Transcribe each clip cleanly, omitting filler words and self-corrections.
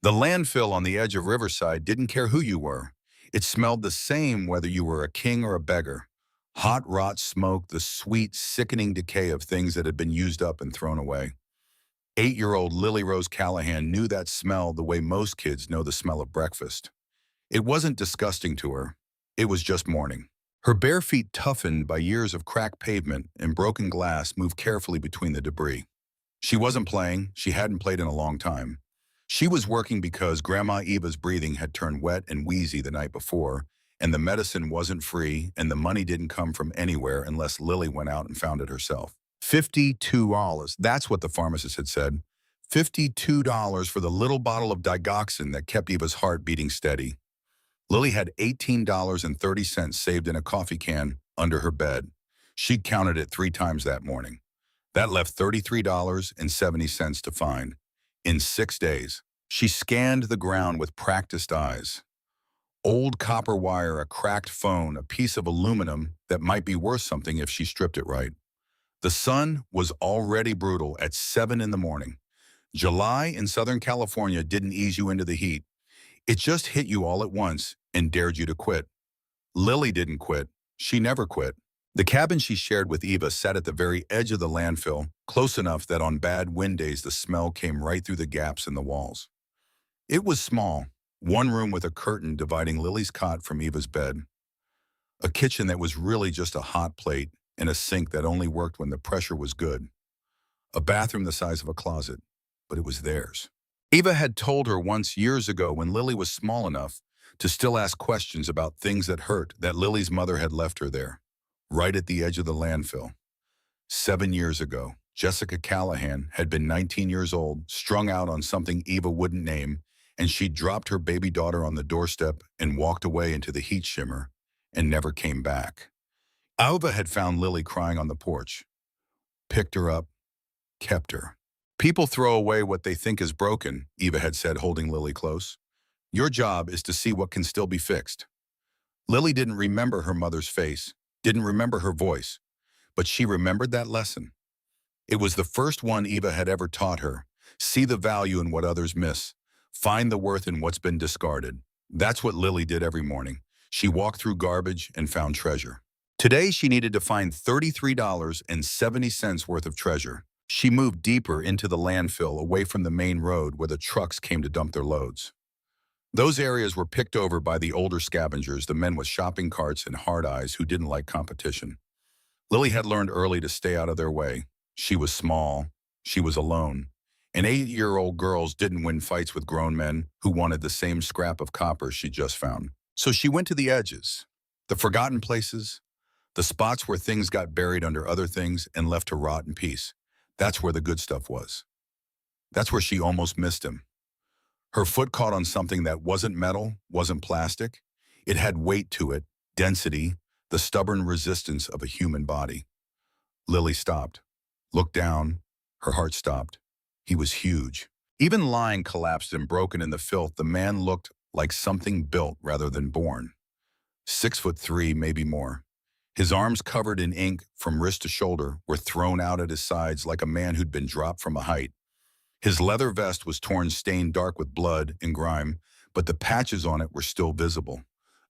The landfill on the edge of Riverside didn't care who you were. It smelled the same whether you were a king or a beggar. Hot rot smoke, the sweet, sickening decay of things that had been used up and thrown away. 8-year-old Lily Rose Callahan knew that smell the way most kids know the smell of breakfast. It wasn't disgusting to her. It was just morning. Her bare feet, toughened by years of cracked pavement and broken glass, moved carefully between the debris. She wasn't playing. She hadn't played in a long time. She was working because Grandma Eva's breathing had turned wet and wheezy the night before, and the medicine wasn't free, and the money didn't come from anywhere unless Lily went out and found it herself. $52. That's what the pharmacist had said. $52 for the little bottle of digoxin that kept Eva's heart beating steady. Lily had $18.30 saved in a coffee can under her bed. She'd counted it 3 times that morning. That left $33.70 to find. In 6 days, she scanned the ground with practiced eyes. Old copper wire, a cracked phone, a piece of aluminum that might be worth something if she stripped it right. The sun was already brutal at 7 in the morning. July in Southern California didn't ease you into the heat. It just hit you all at once and dared you to quit. Lily didn't quit. She never quit. The cabin she shared with Eva sat at the very edge of the landfill, close enough that on bad wind days the smell came right through the gaps in the walls. It was small, one room with a curtain dividing Lily's cot from Eva's bed. A kitchen that was really just a hot plate and a sink that only worked when the pressure was good. A bathroom the size of a closet, but it was theirs. Eva had told her once years ago when Lily was small enough to still ask questions about things that hurt that Lily's mother had left her there, right at the edge of the landfill. 7 years ago, Jessica Callahan had been 19 years old, strung out on something Eva wouldn't name, and she'd dropped her baby daughter on the doorstep and walked away into the heat shimmer and never came back. Eva had found Lily crying on the porch, picked her up, kept her. People throw away what they think is broken, Eva had said, holding Lily close. Your job is to see what can still be fixed. Lily didn't remember her mother's face, didn't remember her voice, but she remembered that lesson. It was the first one Eva had ever taught her. See the value in what others miss. Find the worth in what's been discarded. That's what Lily did every morning. She walked through garbage and found treasure. Today, she needed to find $33.70 worth of treasure. She moved deeper into the landfill, away from the main road where the trucks came to dump their loads. Those areas were picked over by the older scavengers, the men with shopping carts and hard eyes who didn't like competition. Lily had learned early to stay out of their way. She was small. She was alone. And 8-year-old girls didn't win fights with grown men who wanted the same scrap of copper she just found. So she went to the edges, the forgotten places, the spots where things got buried under other things and left to rot in peace. That's where the good stuff was. That's where she almost missed him. Her foot caught on something that wasn't metal, wasn't plastic. It had weight to it, density, the stubborn resistance of a human body. Lily stopped, looked down. Her heart stopped. He was huge. Even lying collapsed and broken in the filth, the man looked like something built rather than born. 6'3", maybe more. His arms, covered in ink from wrist to shoulder, were thrown out at his sides like a man who'd been dropped from a height. His leather vest was torn, stained dark with blood and grime, but the patches on it were still visible.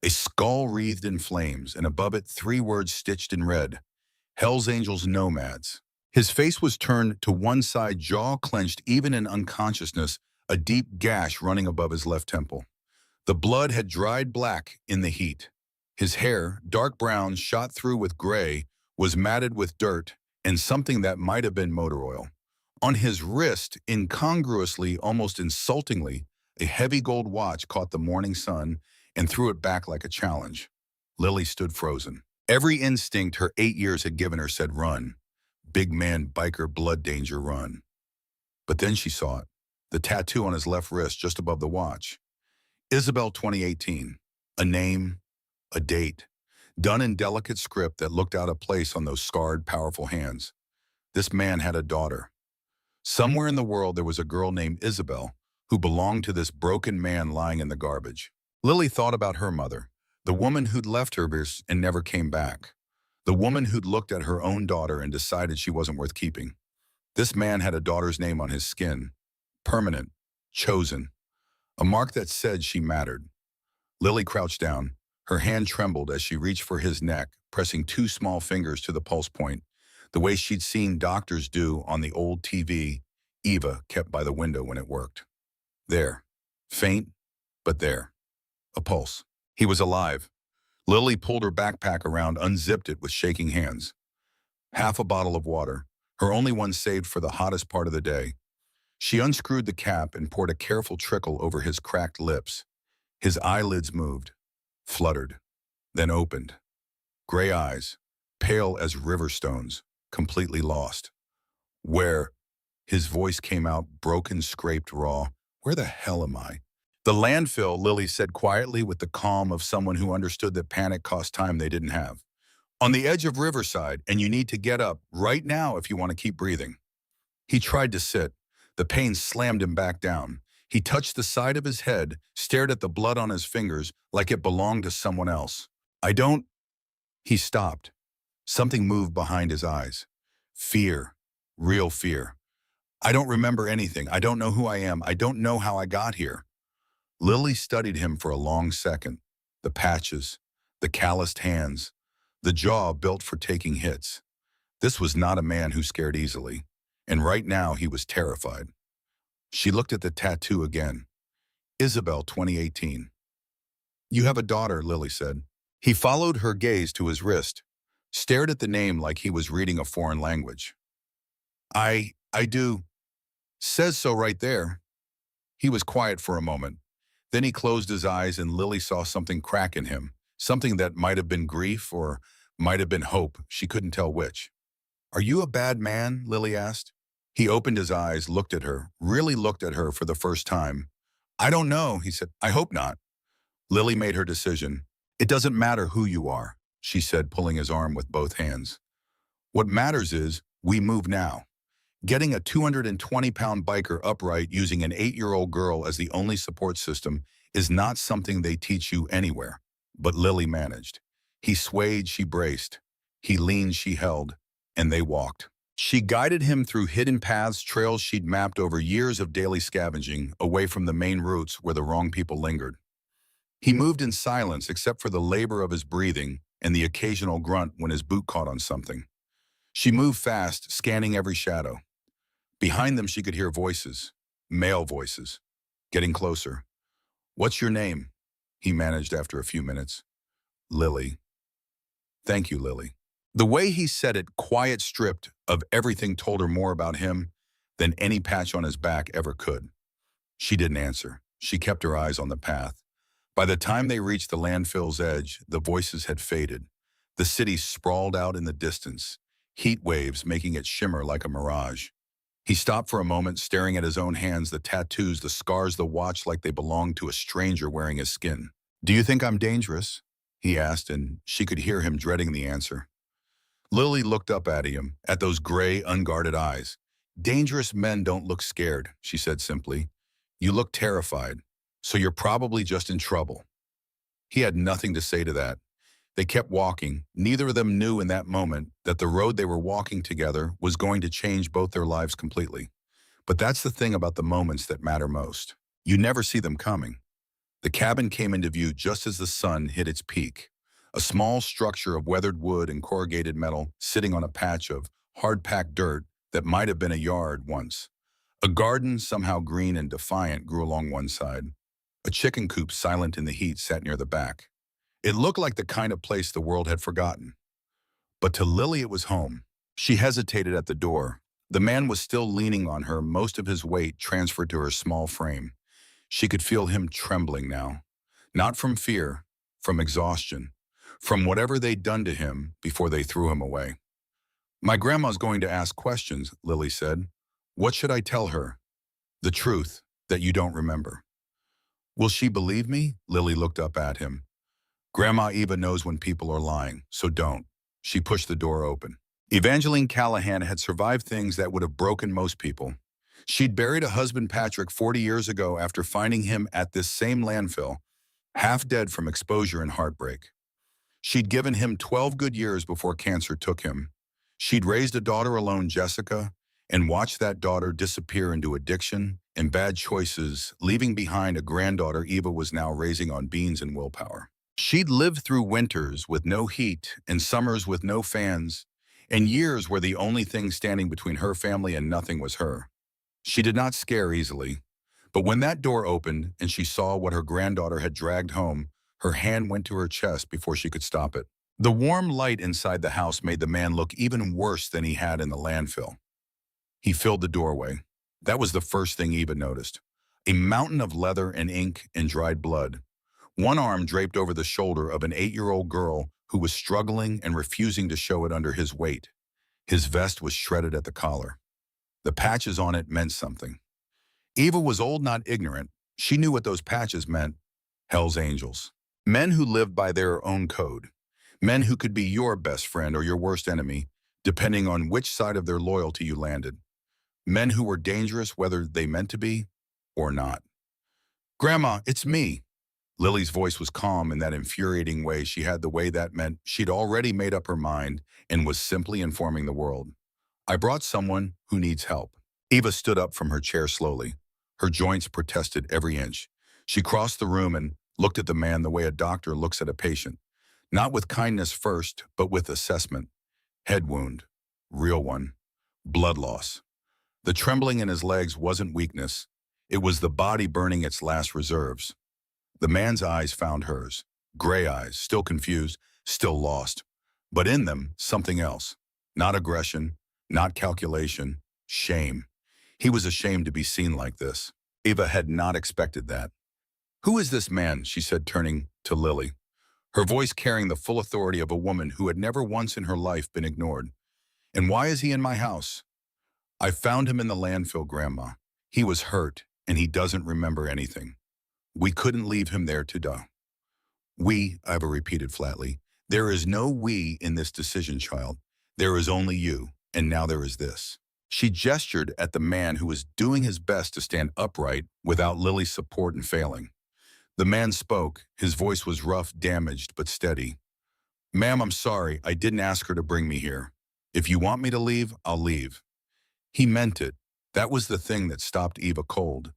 A skull wreathed in flames, and above it 3 words stitched in red: Hell's Angels Nomads. His face was turned to one side, jaw clenched even in unconsciousness, a deep gash running above his left temple. The blood had dried black in the heat. His hair, dark brown shot through with gray, was matted with dirt and something that might have been motor oil. On his wrist, incongruously, almost insultingly, a heavy gold watch caught the morning sun and threw it back like a challenge. Lily stood frozen. Every instinct her 8 years had given her said run. Big man, biker, blood danger, run. But then she saw it, the tattoo on his left wrist just above the watch. Isabel 2018, a name, a date, done in delicate script that looked out of place on those scarred, powerful hands. This man had a daughter. Somewhere in the world there was a girl named Isabel who belonged to this broken man lying in the garbage. Lily thought about her mother, the woman who'd left her and never came back. The woman who'd looked at her own daughter and decided she wasn't worth keeping. This man had a daughter's name on his skin. Permanent. Chosen. a mark that said she mattered. Lily crouched down. Her hand trembled as she reached for his neck, pressing two small fingers to the pulse point, the way she'd seen doctors do on the old TV Eva kept by the window when it worked. There. Faint, but there. A pulse. He was alive. Lily pulled her backpack around, unzipped it with shaking hands. Half a bottle of water, her only one saved for the hottest part of the day. She unscrewed the cap and poured a careful trickle over his cracked lips. His eyelids moved, fluttered, then opened. Gray eyes, pale as river stones, completely lost. Where? His voice came out broken, scraped, raw. Where the hell am I? The landfill, Lily said quietly with the calm of someone who understood that panic cost time they didn't have. On the edge of Riverside, and you need to get up right now if you want to keep breathing. He tried to sit. The pain slammed him back down. He touched the side of his head, stared at the blood on his fingers like it belonged to someone else. I don't... He stopped. Something moved behind his eyes. Fear. Real fear. I don't remember anything. I don't know who I am. I don't know how I got here. Lily studied him for a long second. The patches, the calloused hands, the jaw built for taking hits. This was not a man who scared easily, and right now he was terrified. She looked at the tattoo again. Isabel, 2018. You have a daughter, Lily said. He followed her gaze to his wrist, stared at the name like he was reading a foreign language. I do. Says so right there. He was quiet for a moment. Then he closed his eyes and Lily saw something crack in him, something that might have been grief or might have been hope. She couldn't tell which. Are you a bad man? Lily asked. He opened his eyes, looked at her, really looked at her for the first time. I don't know, he said. I hope not. Lily made her decision. It doesn't matter who you are, she said, pulling his arm with both hands. What matters is we move now. Getting a 220-pound biker upright using an 8-year-old girl as the only support system is not something they teach you anywhere. But Lily managed. He swayed, she braced. He leaned, she held. And they walked. She guided him through hidden paths, trails she'd mapped over years of daily scavenging, away from the main routes where the wrong people lingered. He moved in silence except for the labor of his breathing and the occasional grunt when his boot caught on something. She moved fast, scanning every shadow. Behind them she could hear voices, male voices, getting closer. What's your name? He managed after a few minutes. Lily. Thank you, Lily. The way he said it, quiet, stripped of everything, told her more about him than any patch on his back ever could. She didn't answer. She kept her eyes on the path. By the time they reached the landfill's edge, the voices had faded. The city sprawled out in the distance, heat waves making it shimmer like a mirage. He stopped for a moment, staring at his own hands, the tattoos, the scars, the watch like they belonged to a stranger wearing his skin. Do you think I'm dangerous? He asked, and she could hear him dreading the answer. Lily looked up at him, at those gray, unguarded eyes. Dangerous men don't look scared, she said simply. You look terrified, so you're probably just in trouble. He had nothing to say to that. They kept walking. Neither of them knew in that moment that the road they were walking together was going to change both their lives completely. But that's the thing about the moments that matter most. You never see them coming. The cabin came into view just as the sun hit its peak. A small structure of weathered wood and corrugated metal sitting on a patch of hard-packed dirt that might have been a yard once. A garden, somehow green and defiant, grew along one side. A chicken coop, silent in the heat, sat near the back. It looked like the kind of place the world had forgotten. But to Lily it was home. She hesitated at the door. The man was still leaning on her, most of his weight transferred to her small frame. She could feel him trembling now. Not from fear, from exhaustion, from whatever they'd done to him before they threw him away. My grandma's going to ask questions, Lily said. What should I tell her? The truth, that you don't remember. Will she believe me? Lily looked up at him. Grandma Eva knows when people are lying, so don't. She pushed the door open. Evangeline Callahan had survived things that would have broken most people. She'd buried a husband, Patrick, 40 years ago after finding him at this same landfill, half dead from exposure and heartbreak. She'd given him 12 good years before cancer took him. She'd raised a daughter alone, Jessica, and watched that daughter disappear into addiction and bad choices, leaving behind a granddaughter Eva was now raising on beans and willpower. She'd lived through winters with no heat and summers with no fans, and years where the only thing standing between her family and nothing was her. She did not scare easily, but when that door opened and she saw what her granddaughter had dragged home, her hand went to her chest before she could stop it. The warm light inside the house made the man look even worse than he had in the landfill. He filled the doorway. That was the first thing Eva noticed. A mountain of leather and ink and dried blood. One arm draped over the shoulder of an 8-year-old girl who was struggling and refusing to show it under his weight. His vest was shredded at the collar. The patches on it meant something. Eva was old, not ignorant. She knew what those patches meant. Hell's Angels. Men who lived by their own code. Men who could be your best friend or your worst enemy, depending on which side of their loyalty you landed. Men who were dangerous whether they meant to be or not. "Grandma, it's me." Lily's voice was calm in that infuriating way she had, the way that meant she'd already made up her mind and was simply informing the world. "I brought someone who needs help." Eva stood up from her chair slowly. Her joints protested every inch. She crossed the room and looked at the man the way a doctor looks at a patient. Not with kindness first, but with assessment. Head wound. Real one. Blood loss. The trembling in his legs wasn't weakness. It was the body burning its last reserves. The man's eyes found hers. Gray eyes, still confused, still lost. But in them, something else. Not aggression, not calculation, shame. He was ashamed to be seen like this. Eva had not expected that. "Who is this man?" she said, turning to Lily, her voice carrying the full authority of a woman who had never once in her life been ignored. "And why is he in my house?" "I found him in the landfill, Grandma. He was hurt, and he doesn't remember anything. We couldn't leave him there to die." "We," Eva repeated flatly. "There is no we in this decision, child. There is only you, and now there is this." She gestured at the man who was doing his best to stand upright without Lily's support and failing. The man spoke. His voice was rough, damaged, but steady. "Ma'am, I'm sorry. I didn't ask her to bring me here. If you want me to leave, I'll leave." He meant it. That was the thing that stopped Eva cold.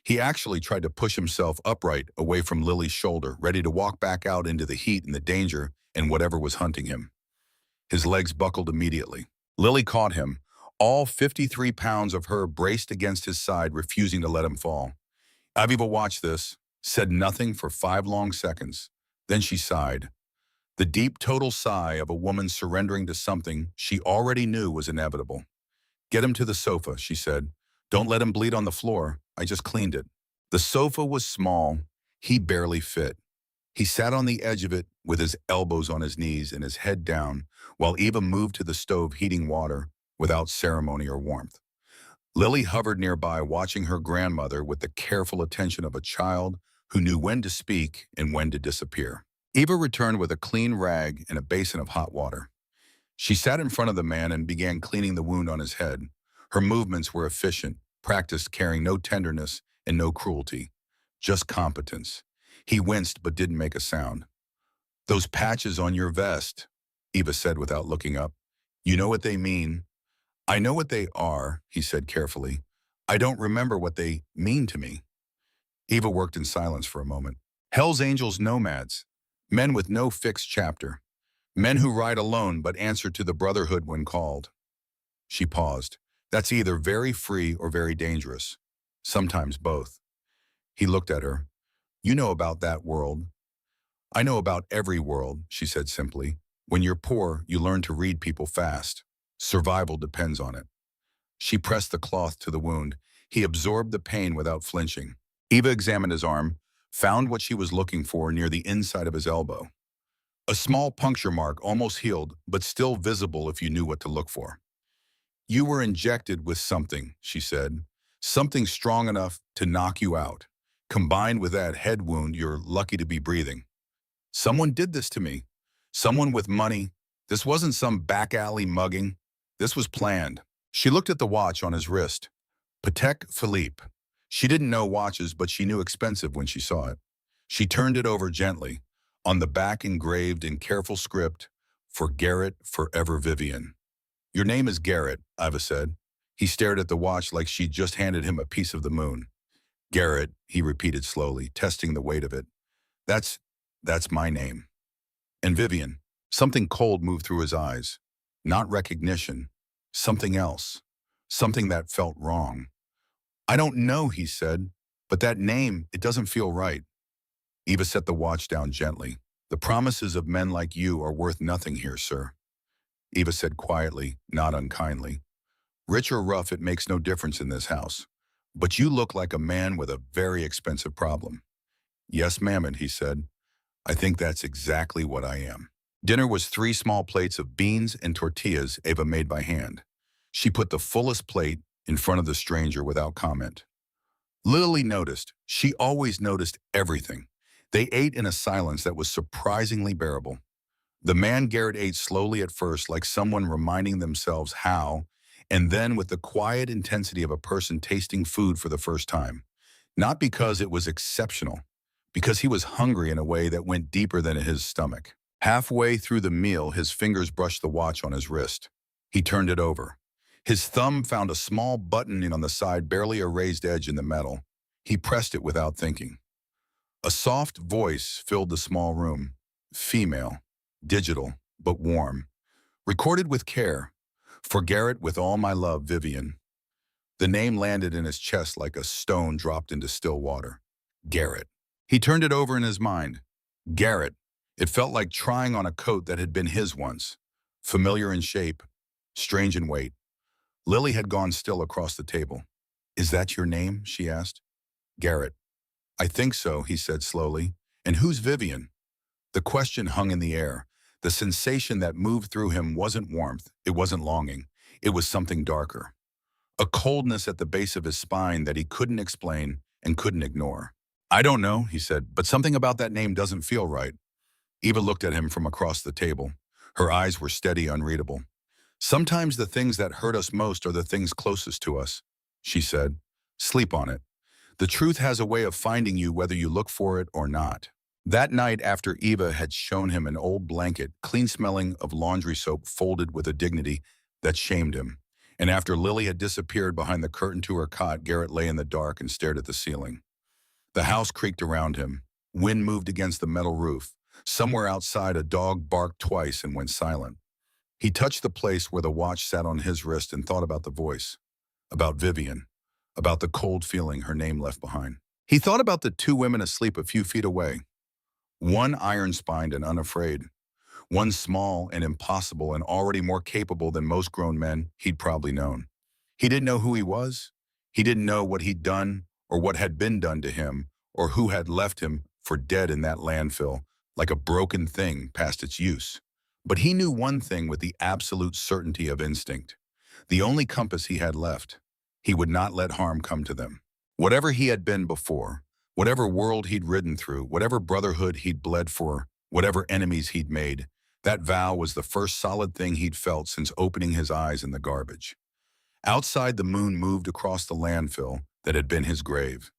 He actually tried to push himself upright away from Lily's shoulder, ready to walk back out into the heat and the danger and whatever was hunting him. His legs buckled immediately. Lily caught him, all 53 pounds of her braced against his side, refusing to let him fall. Aviva watched this, said nothing for 5 long seconds. Then she sighed. The deep, total sigh of a woman surrendering to something she already knew was inevitable. "Get him to the sofa," she said. "Don't let him bleed on the floor. I just cleaned it." The sofa was small. He barely fit. He sat on the edge of it with his elbows on his knees and his head down while Eva moved to the stove heating water without ceremony or warmth. Lily hovered nearby, watching her grandmother with the careful attention of a child who knew when to speak and when to disappear. Eva returned with a clean rag and a basin of hot water. She sat in front of the man and began cleaning the wound on his head. Her movements were efficient, practiced, carrying no tenderness and no cruelty, just competence. He winced but didn't make a sound. "Those patches on your vest," Eva said without looking up. "You know what they mean." "I know what they are," he said carefully. "I don't remember what they mean to me." Eva worked in silence for a moment. "Hell's Angels nomads. Men with no fixed chapter. Men who ride alone but answer to the brotherhood when called." She paused. "That's either very free or very dangerous. Sometimes both." He looked at her. "You know about that world." "I know about every world," she said simply. "When you're poor, you learn to read people fast. Survival depends on it." She pressed the cloth to the wound. He absorbed the pain without flinching. Eva examined his arm, found what she was looking for near the inside of his elbow. A small puncture mark, almost healed, but still visible if you knew what to look for. "You were injected with something," she said. "Something strong enough to knock you out. Combined with that head wound, you're lucky to be breathing." "Someone did this to me. Someone with money. This wasn't some back alley mugging. This was planned." She looked at the watch on his wrist. Patek Philippe. She didn't know watches, but she knew expensive when she saw it. She turned it over gently. On the back, engraved in careful script, "For Garrett, forever Vivian." "Your name is Garrett," Iva said. He stared at the watch like she'd just handed him a piece of the moon. Garrett, he repeated slowly, testing the weight of it. That's, that's my name. And Vivian, something cold moved through his eyes. Not recognition, something else. Something that felt wrong. I don't know, he said, but that name, it doesn't feel right. Eva set the watch down gently. The promises of men like you are worth nothing here, sir. Eva said quietly, not unkindly. Rich or rough, it makes no difference in this house. But you look like a man with a very expensive problem. Yes, ma'am, he said. I think that's exactly what I am. Dinner was 3 small plates of beans and tortillas Eva made by hand. She put the fullest plate in front of the stranger without comment. Lily noticed. She always noticed everything. They ate in a silence that was surprisingly bearable. The man Garrett ate slowly at first, like someone reminding themselves how, and then with the quiet intensity of a person tasting food for the first time. Not because it was exceptional, because he was hungry in a way that went deeper than his stomach. Halfway through the meal, his fingers brushed the watch on his wrist. He turned it over. His thumb found a small button on the side, barely a raised edge in the metal. He pressed it without thinking. A soft voice filled the small room. Female, digital, but warm. Recorded with care. For Garrett, with all my love, Vivian. The name landed in his chest like a stone dropped into still water. Garrett. He turned it over in his mind. Garrett. It felt like trying on a coat that had been his once. Familiar in shape, strange in weight. Lily had gone still across the table. Is that your name? She asked. Garrett. I think so, he said slowly. And who's Vivian? The question hung in the air. The sensation that moved through him wasn't warmth, it wasn't longing. It was something darker. A coldness at the base of his spine that he couldn't explain and couldn't ignore. I don't know, he said, but something about that name doesn't feel right. Eva looked at him from across the table. Her eyes were steady, unreadable. Sometimes the things that hurt us most are the things closest to us, she said. Sleep on it. The truth has a way of finding you whether you look for it or not. That night, after Eva had shown him an old blanket, clean-smelling of laundry soap folded with a dignity that shamed him, and after Lily had disappeared behind the curtain to her cot, Garrett lay in the dark and stared at the ceiling. The house creaked around him. Wind moved against the metal roof. Somewhere outside, a dog barked twice and went silent. He touched the place where the watch sat on his wrist and thought about the voice, about Vivian, about the cold feeling her name left behind. He thought about the 2 women asleep a few feet away. One iron-spined and unafraid. One small and impossible and already more capable than most grown men he'd probably known. He didn't know who he was. He didn't know what he'd done or what had been done to him or who had left him for dead in that landfill, like a broken thing past its use. But he knew one thing with the absolute certainty of instinct. The only compass he had left. He would not let harm come to them. Whatever he had been before, whatever world he'd ridden through, whatever brotherhood he'd bled for, whatever enemies he'd made, that vow was the first solid thing he'd felt since opening his eyes in the garbage. Outside, the moon moved across the landfill that had been his grave.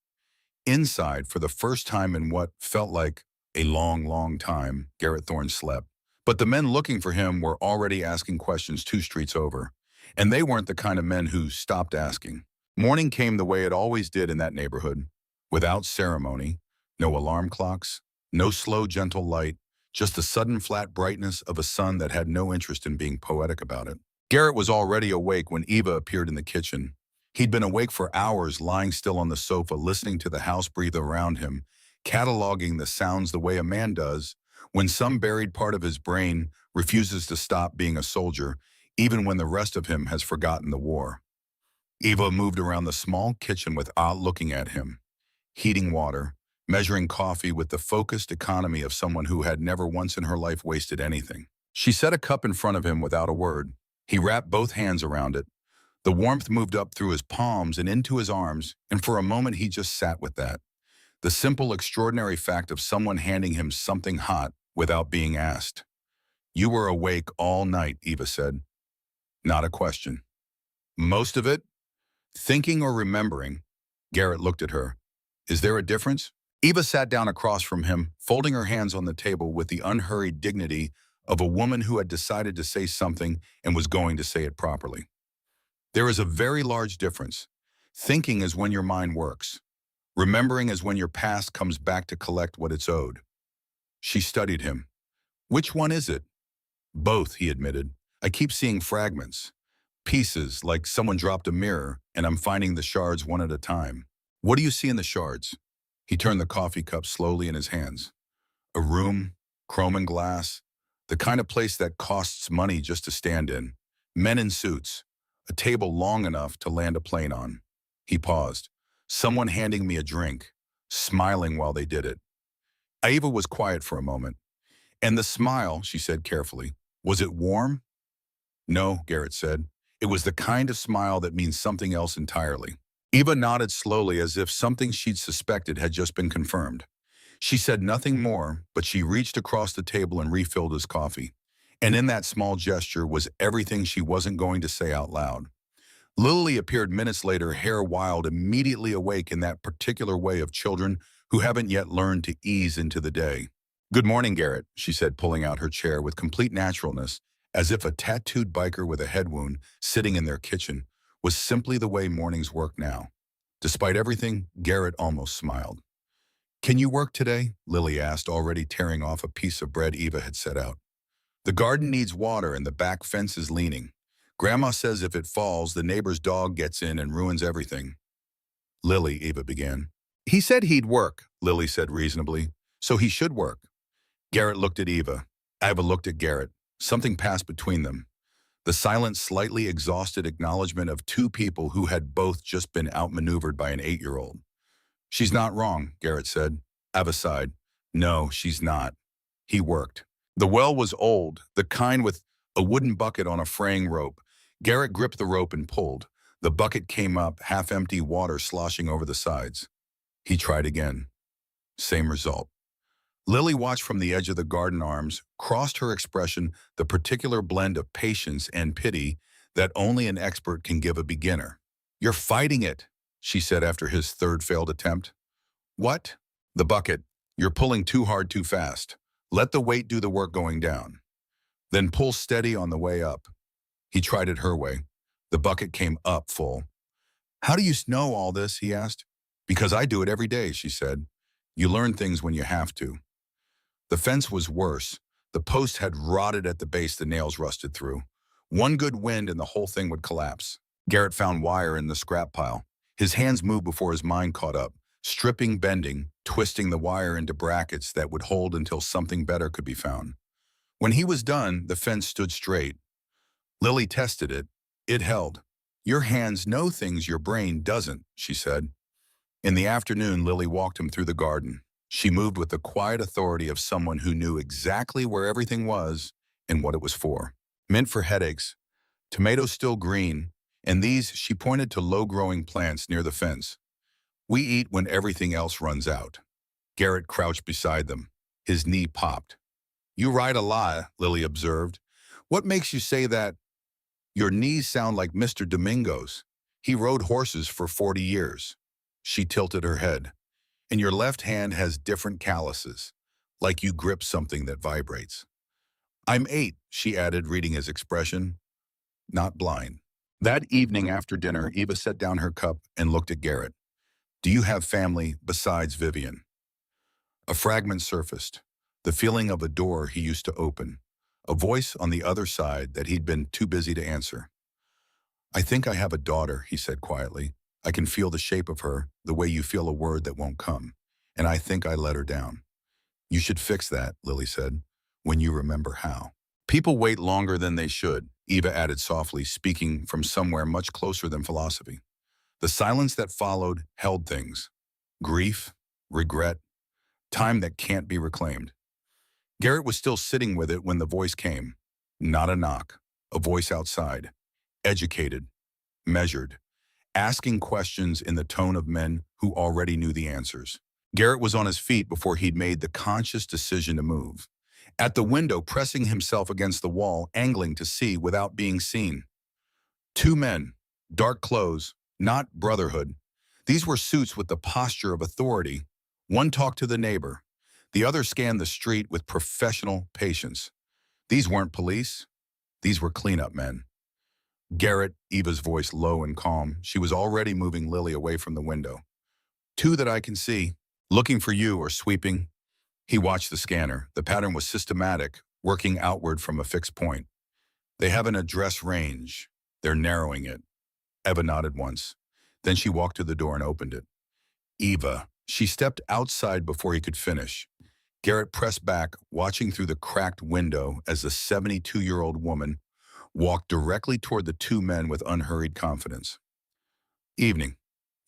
Inside, for the first time in what felt like a long, long time, Garrett Thorne slept. But the men looking for him were already asking questions 2 streets over. And they weren't the kind of men who stopped asking. Morning came the way it always did in that neighborhood. Without ceremony, no alarm clocks, no slow, gentle light, just the sudden flat brightness of a sun that had no interest in being poetic about it. Garrett was already awake when Eva appeared in the kitchen. He'd been awake for hours, lying still on the sofa, listening to the house breathe around him, cataloging the sounds the way a man does when some buried part of his brain refuses to stop being a soldier, even when the rest of him has forgotten the war. Eva moved around the small kitchen without looking at him, heating water, measuring coffee with the focused economy of someone who had never once in her life wasted anything. She set a cup in front of him without a word. He wrapped both hands around it. The warmth moved up through his palms and into his arms, and for a moment he just sat with that. The simple, extraordinary fact of someone handing him something hot without being asked. You were awake all night, Eva said. Not a question. Most of it? Thinking or remembering? Garrett looked at her. Is there a difference? Eva sat down across from him, folding her hands on the table with the unhurried dignity of a woman who had decided to say something and was going to say it properly. There is a very large difference. Thinking is when your mind works. Remembering is when your past comes back to collect what it's owed. She studied him. Which one is it? Both, he admitted. I keep seeing fragments. Pieces, like someone dropped a mirror, and I'm finding the shards one at a time. What do you see in the shards? He turned the coffee cup slowly in his hands. A room, chrome and glass, the kind of place that costs money just to stand in. Men in suits, a table long enough to land a plane on. He paused. Someone handing me a drink, smiling while they did it. Ava was quiet for a moment. And the smile, she said carefully, was it warm? No, Garrett said. It was the kind of smile that means something else entirely. Eva nodded slowly as if something she'd suspected had just been confirmed. She said nothing more, but she reached across the table and refilled his coffee. And in that small gesture was everything she wasn't going to say out loud. Lily appeared minutes later, hair wild, immediately awake in that particular way of children who haven't yet learned to ease into the day. Good morning, Garrett, she said, pulling out her chair with complete naturalness, as if a tattooed biker with a head wound sitting in their kitchen was simply the way mornings work now. Despite everything, Garrett almost smiled. Can you work today? Lily asked, already tearing off a piece of bread Eva had set out. The garden needs water and the back fence is leaning. Grandma says if it falls, the neighbor's dog gets in and ruins everything. Lily, Eva began. He said he'd work, Lily said reasonably, so he should work. Garrett looked at Eva. Eva looked at Garrett. Something passed between them. The silent, slightly exhausted acknowledgement of two people who had both just been outmaneuvered by an 8-year-old. She's not wrong, Garrett said. Eva sighed. No, she's not. He worked. The well was old, the kind with a wooden bucket on a fraying rope. Garrett gripped the rope and pulled. The bucket came up, half-empty water sloshing over the sides. He tried again. Same result. Lily watched from the edge of the garden arms, crossed her expression the particular blend of patience and pity that only an expert can give a beginner. You're fighting it, she said after his third failed attempt. What? The bucket. You're pulling too hard too fast. Let the weight do the work going down. Then pull steady on the way up. He tried it her way. The bucket came up full. How do you know all this, he asked. Because I do it every day, she said. You learn things when you have to. The fence was worse. The post had rotted at the base, the nails rusted through. One good wind and the whole thing would collapse. Garrett found wire in the scrap pile. His hands moved before his mind caught up, stripping, bending, twisting the wire into brackets that would hold until something better could be found. When he was done, the fence stood straight. Lily tested it. It held. Your hands know things your brain doesn't, she said. In the afternoon, Lily walked him through the garden. She moved with the quiet authority of someone who knew exactly where everything was and what it was for. Mint for headaches, tomatoes still green, and these, she pointed to low-growing plants near the fence. We eat when everything else runs out. Garrett crouched beside them. His knee popped. You ride a lot, Lily observed. What makes you say that? Your knees sound like Mr. Domingo's. He rode horses for 40 years. She tilted her head. And your left hand has different calluses, like you grip something that vibrates. I'm 8, she added, reading his expression. Not blind. That evening after dinner, Eva set down her cup and looked at Garrett. Do you have family besides Vivian? A fragment surfaced, the feeling of a door he used to open, a voice on the other side that he'd been too busy to answer. I think I have a daughter, he said quietly. I can feel the shape of her, the way you feel a word that won't come, and I think I let her down. You should fix that, Lily said, when you remember how. People wait longer than they should, Eva added softly, speaking from somewhere much closer than philosophy. The silence that followed held things. Grief, regret, time that can't be reclaimed. Garrett was still sitting with it when the voice came. Not a knock, a voice outside. Educated, measured, asking questions in the tone of men who already knew the answers. Garrett was on his feet before he'd made the conscious decision to move. At the window, pressing himself against the wall, angling to see without being seen. 2 men, dark clothes, not brotherhood. These were suits with the posture of authority. One talked to the neighbor. The other scanned the street with professional patience. These weren't police. These were cleanup men. Garrett, Eva's voice low and calm. She was already moving Lily away from the window. Two that I can see. Looking for you or sweeping. He watched the scanner. The pattern was systematic, working outward from a fixed point. They have an address range. They're narrowing it. Eva nodded once. Then she walked to the door and opened it. Eva. She stepped outside before he could finish. Garrett pressed back, watching through the cracked window as the 72-year-old woman walked directly toward the two men with unhurried confidence. Evening.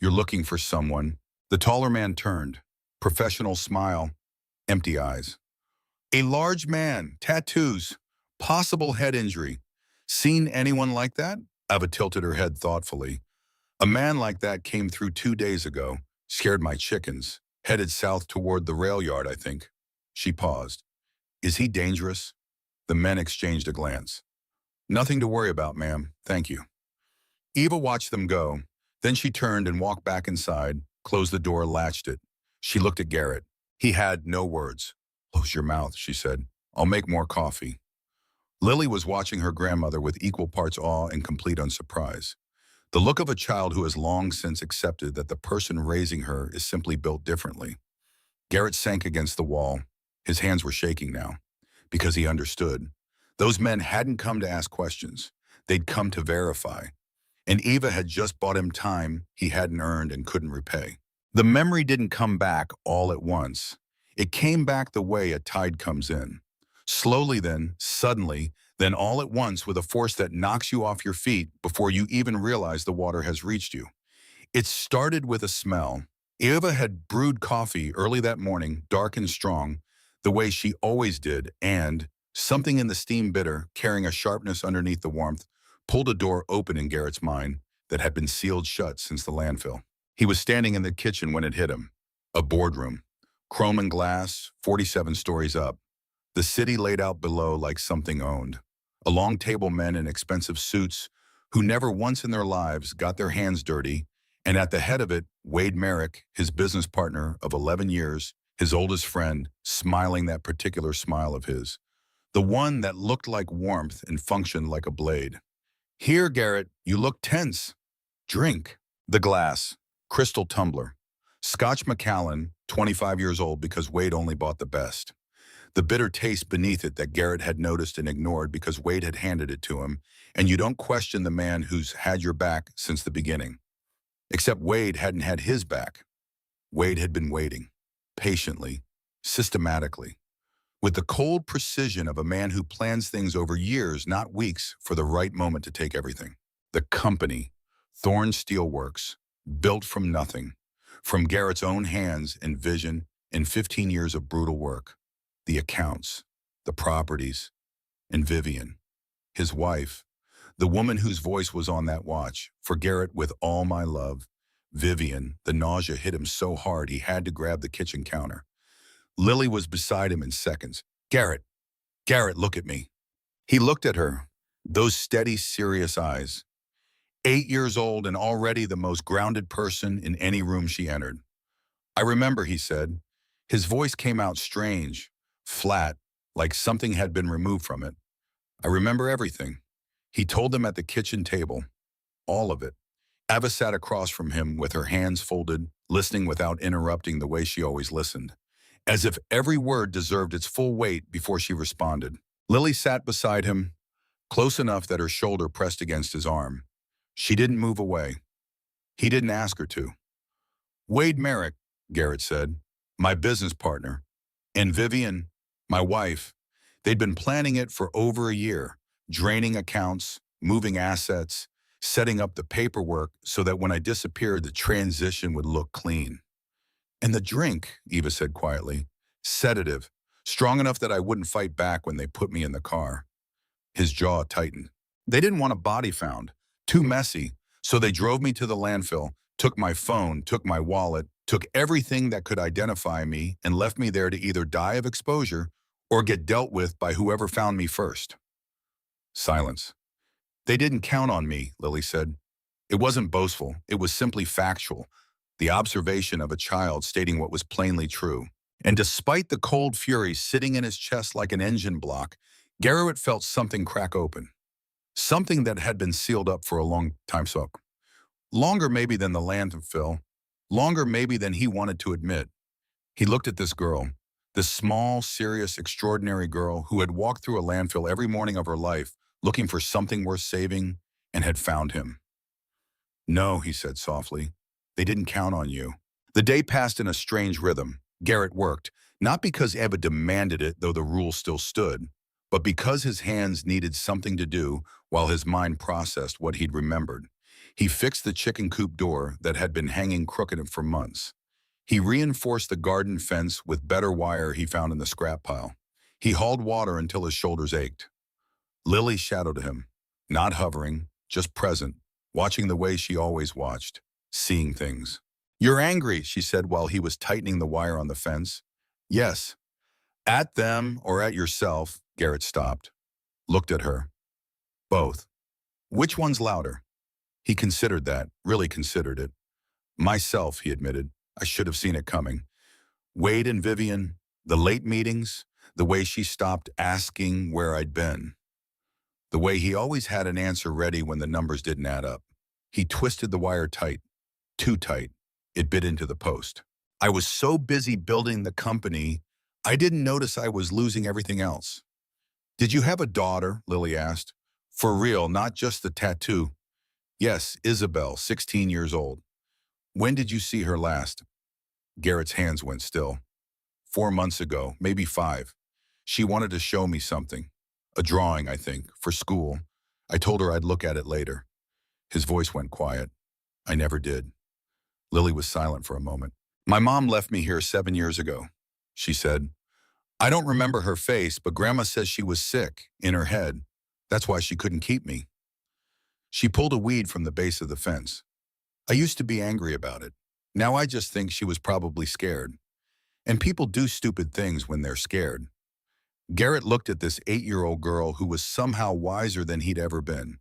You're looking for someone. The taller man turned. Professional smile, empty eyes. A large man, tattoos, possible head injury. Seen anyone like that? Eva tilted her head thoughtfully. A man like that came through 2 days ago, scared my chickens, headed south toward the rail yard, I think. She paused. Is he dangerous? The men exchanged a glance. Nothing to worry about, ma'am. Thank you. Eva watched them go. Then she turned and walked back inside, closed the door, latched it. She looked at Garrett. He had no words. Close your mouth, she said. I'll make more coffee. Lily was watching her grandmother with equal parts awe and complete unsurprise. The look of a child who has long since accepted that the person raising her is simply built differently. Garrett sank against the wall. His hands were shaking now, because he understood. Those men hadn't come to ask questions. They'd come to verify. And Eva had just bought him time he hadn't earned and couldn't repay. The memory didn't come back all at once. It came back the way a tide comes in. Slowly then, suddenly, then all at once with a force that knocks you off your feet before you even realize the water has reached you. It started with a smell. Eva had brewed coffee early that morning, dark and strong, the way she always did, and something in the steam bitter, carrying a sharpness underneath the warmth, pulled a door open in Garrett's mind that had been sealed shut since the landfill. He was standing in the kitchen when it hit him. A boardroom. Chrome and glass, 47 stories up. The city laid out below like something owned. A long table, men in expensive suits who never once in their lives got their hands dirty, and at the head of it, Wade Merrick, his business partner of 11 years, his oldest friend, smiling that particular smile of his. The one that looked like warmth and functioned like a blade. Here, Garrett, you look tense. Drink. The glass. Crystal tumbler. Scotch Macallan, 25 years old because Wade only bought the best. The bitter taste beneath it that Garrett had noticed and ignored because Wade had handed it to him, and you don't question the man who's had your back since the beginning. Except Wade hadn't had his back. Wade had been waiting, patiently, systematically, with the cold precision of a man who plans things over years, not weeks, for the right moment to take everything. The company, Thorn Steelworks, built from nothing, from Garrett's own hands and vision and 15 years of brutal work. The accounts, the properties, and Vivian, his wife, the woman whose voice was on that watch. For Garrett, with all my love, Vivian, the nausea hit him so hard he had to grab the kitchen counter. Lily was beside him in seconds. Garrett, look at me. He looked at her, those steady, serious eyes. 8 years old and already the most grounded person in any room she entered. I remember, he said. His voice came out strange, flat, like something had been removed from it. I remember everything. He told them at the kitchen table, all of it. Eva sat across from him with her hands folded, listening without interrupting the way she always listened, as if every word deserved its full weight before she responded. Lily sat beside him, close enough that her shoulder pressed against his arm. She didn't move away. He didn't ask her to. Wade Merrick, Garrett said, my business partner, and Vivian, my wife, they'd been planning it for over a year, draining accounts, moving assets, setting up the paperwork so that when I disappeared, the transition would look clean. And the drink, Eva said quietly, sedative, strong enough that I wouldn't fight back when they put me in the car. His jaw tightened. They didn't want a body found. Too messy. So they drove me to the landfill, took my phone, took my wallet, took everything that could identify me and left me there to either die of exposure or get dealt with by whoever found me first. Silence. They didn't count on me, Lily said. It wasn't boastful. It was simply factual. The observation of a child stating what was plainly true. And despite the cold fury sitting in his chest like an engine block, Garrett felt something crack open. Something that had been sealed up for a long time, so longer maybe than the landfill, longer maybe than he wanted to admit. He looked at this girl, this small, serious, extraordinary girl who had walked through a landfill every morning of her life looking for something worth saving and had found him. No, he said softly. They didn't count on you. The day passed in a strange rhythm. Garrett worked, not because Eva demanded it, though the rule still stood, but because his hands needed something to do while his mind processed what he'd remembered. He fixed the chicken coop door that had been hanging crooked for months. He reinforced the garden fence with better wire he found in the scrap pile. He hauled water until his shoulders ached. Lily shadowed him, not hovering, just present, watching the way she always watched, seeing things. You're angry, she said while he was tightening the wire on the fence. Yes. At them or at yourself, Garrett stopped, looked at her. Both. Which one's louder? He considered that, really considered it. Myself, he admitted. I should have seen it coming. Wade and Vivian, the late meetings, the way she stopped asking where I'd been. The way he always had an answer ready when the numbers didn't add up. He twisted the wire tight, too tight. It bit into the post. I was so busy building the company, I didn't notice I was losing everything else. Did you have a daughter? Lily asked. For real, not just the tattoo. Yes, Isabel, 16 years old. When did you see her last? Garrett's hands went still. 4 months ago, maybe 5. She wanted to show me something. A drawing, I think, for school. I told her I'd look at it later. His voice went quiet. I never did. Lily was silent for a moment. My mom left me here 7 years ago, she said. I don't remember her face, but Grandma says she was sick, in her head. That's why she couldn't keep me. She pulled a weed from the base of the fence. I used to be angry about it. Now I just think she was probably scared. And people do stupid things when they're scared. Garrett looked at this 8-year-old girl who was somehow wiser than he'd ever been.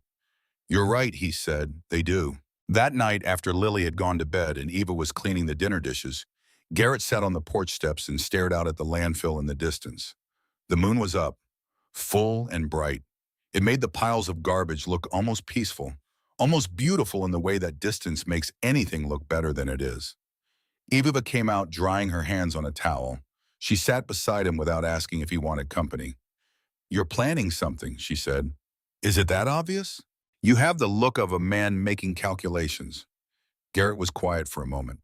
You're right, he said, they do. That night, after Lily had gone to bed and Eva was cleaning the dinner dishes, Garrett sat on the porch steps and stared out at the landfill in the distance. The moon was up, full and bright. It made the piles of garbage look almost peaceful, almost beautiful in the way that distance makes anything look better than it is. Eva came out drying her hands on a towel. She sat beside him without asking if he wanted company. You're planning something, she said. Is it that obvious? You have the look of a man making calculations. Garrett was quiet for a moment.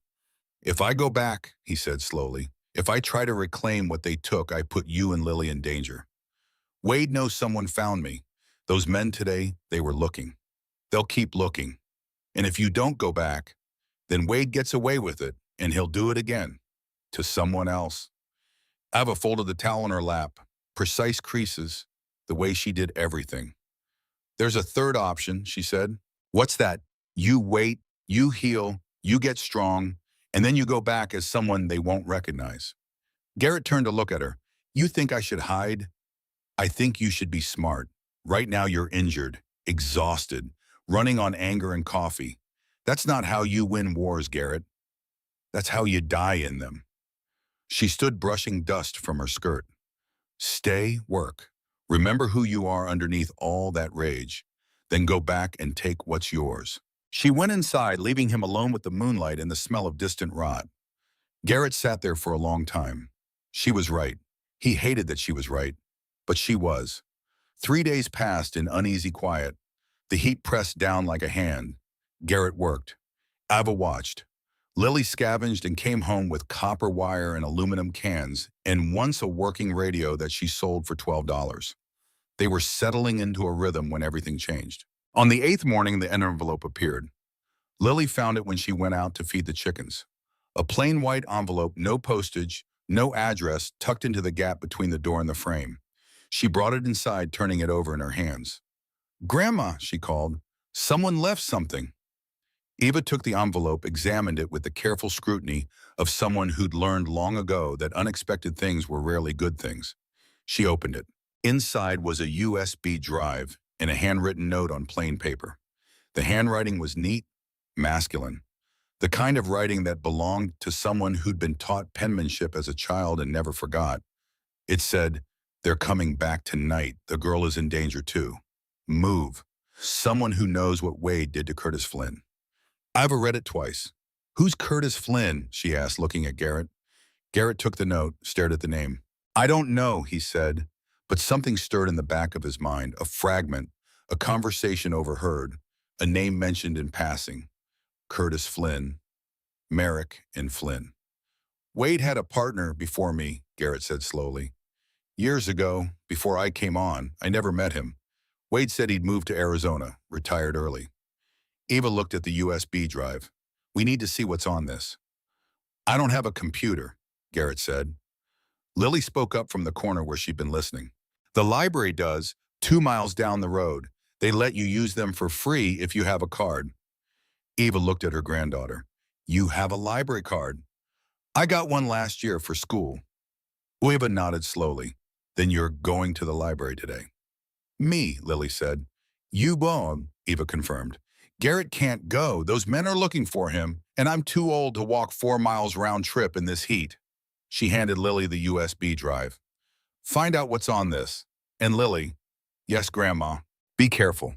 If I go back, he said slowly, if I try to reclaim what they took, I put you and Lily in danger. Wade knows someone found me. Those men today, they were looking. They'll keep looking. And if you don't go back, then Wade gets away with it, and he'll do it again. To someone else. Ava folded the towel in her lap, precise creases, the way she did everything. There's a third option, she said. What's that? You wait, you heal, you get strong, and then you go back as someone they won't recognize. Garrett turned to look at her. You think I should hide? I think you should be smart. Right now you're injured, exhausted, running on anger and coffee. That's not how you win wars, Garrett. That's how you die in them. She stood brushing dust from her skirt. Stay, work. Remember who you are underneath all that rage. Then go back and take what's yours. She went inside, leaving him alone with the moonlight and the smell of distant rot. Garrett sat there for a long time. She was right. He hated that she was right, but she was. 3 days passed in uneasy quiet. The heat pressed down like a hand. Garrett worked. Ava watched. Lily scavenged and came home with copper wire and aluminum cans and once a working radio that she sold for $12. They were settling into a rhythm when everything changed. On the 8th morning, the envelope appeared. Lily found it when she went out to feed the chickens. A plain white envelope, no postage, no address, tucked into the gap between the door and the frame. She brought it inside, turning it over in her hands. Grandma, she called, someone left something. Eva took the envelope, examined it with the careful scrutiny of someone who'd learned long ago that unexpected things were rarely good things. She opened it. Inside was a USB drive and a handwritten note on plain paper. The handwriting was neat, masculine, the kind of writing that belonged to someone who'd been taught penmanship as a child and never forgot. It said, "They're coming back tonight. The girl is in danger too. Move." Someone who knows what Wade did to Curtis Flynn. I've read it twice. Who's Curtis Flynn? She asked, looking at Garrett. Garrett took the note, stared at the name. I don't know, he said, but something stirred in the back of his mind, a fragment, a conversation overheard, a name mentioned in passing. Curtis Flynn, Merrick, and Flynn. Wade had a partner before me, Garrett said slowly. Years ago, before I came on, I never met him. Wade said he'd moved to Arizona, retired early. Eva looked at the USB drive. We need to see what's on this. I don't have a computer, Garrett said. Lily spoke up from the corner where she'd been listening. The library does, 2 miles down the road. They let you use them for free if you have a card. Eva looked at her granddaughter. You have a library card. I got one last year for school. Eva nodded slowly. Then you're going to the library today. Me, Lily said. You won't, Eva confirmed. Garrett can't go. Those men are looking for him, and I'm too old to walk 4 miles round trip in this heat. She handed Lily the USB drive. Find out what's on this. And Lily, yes, Grandma, be careful.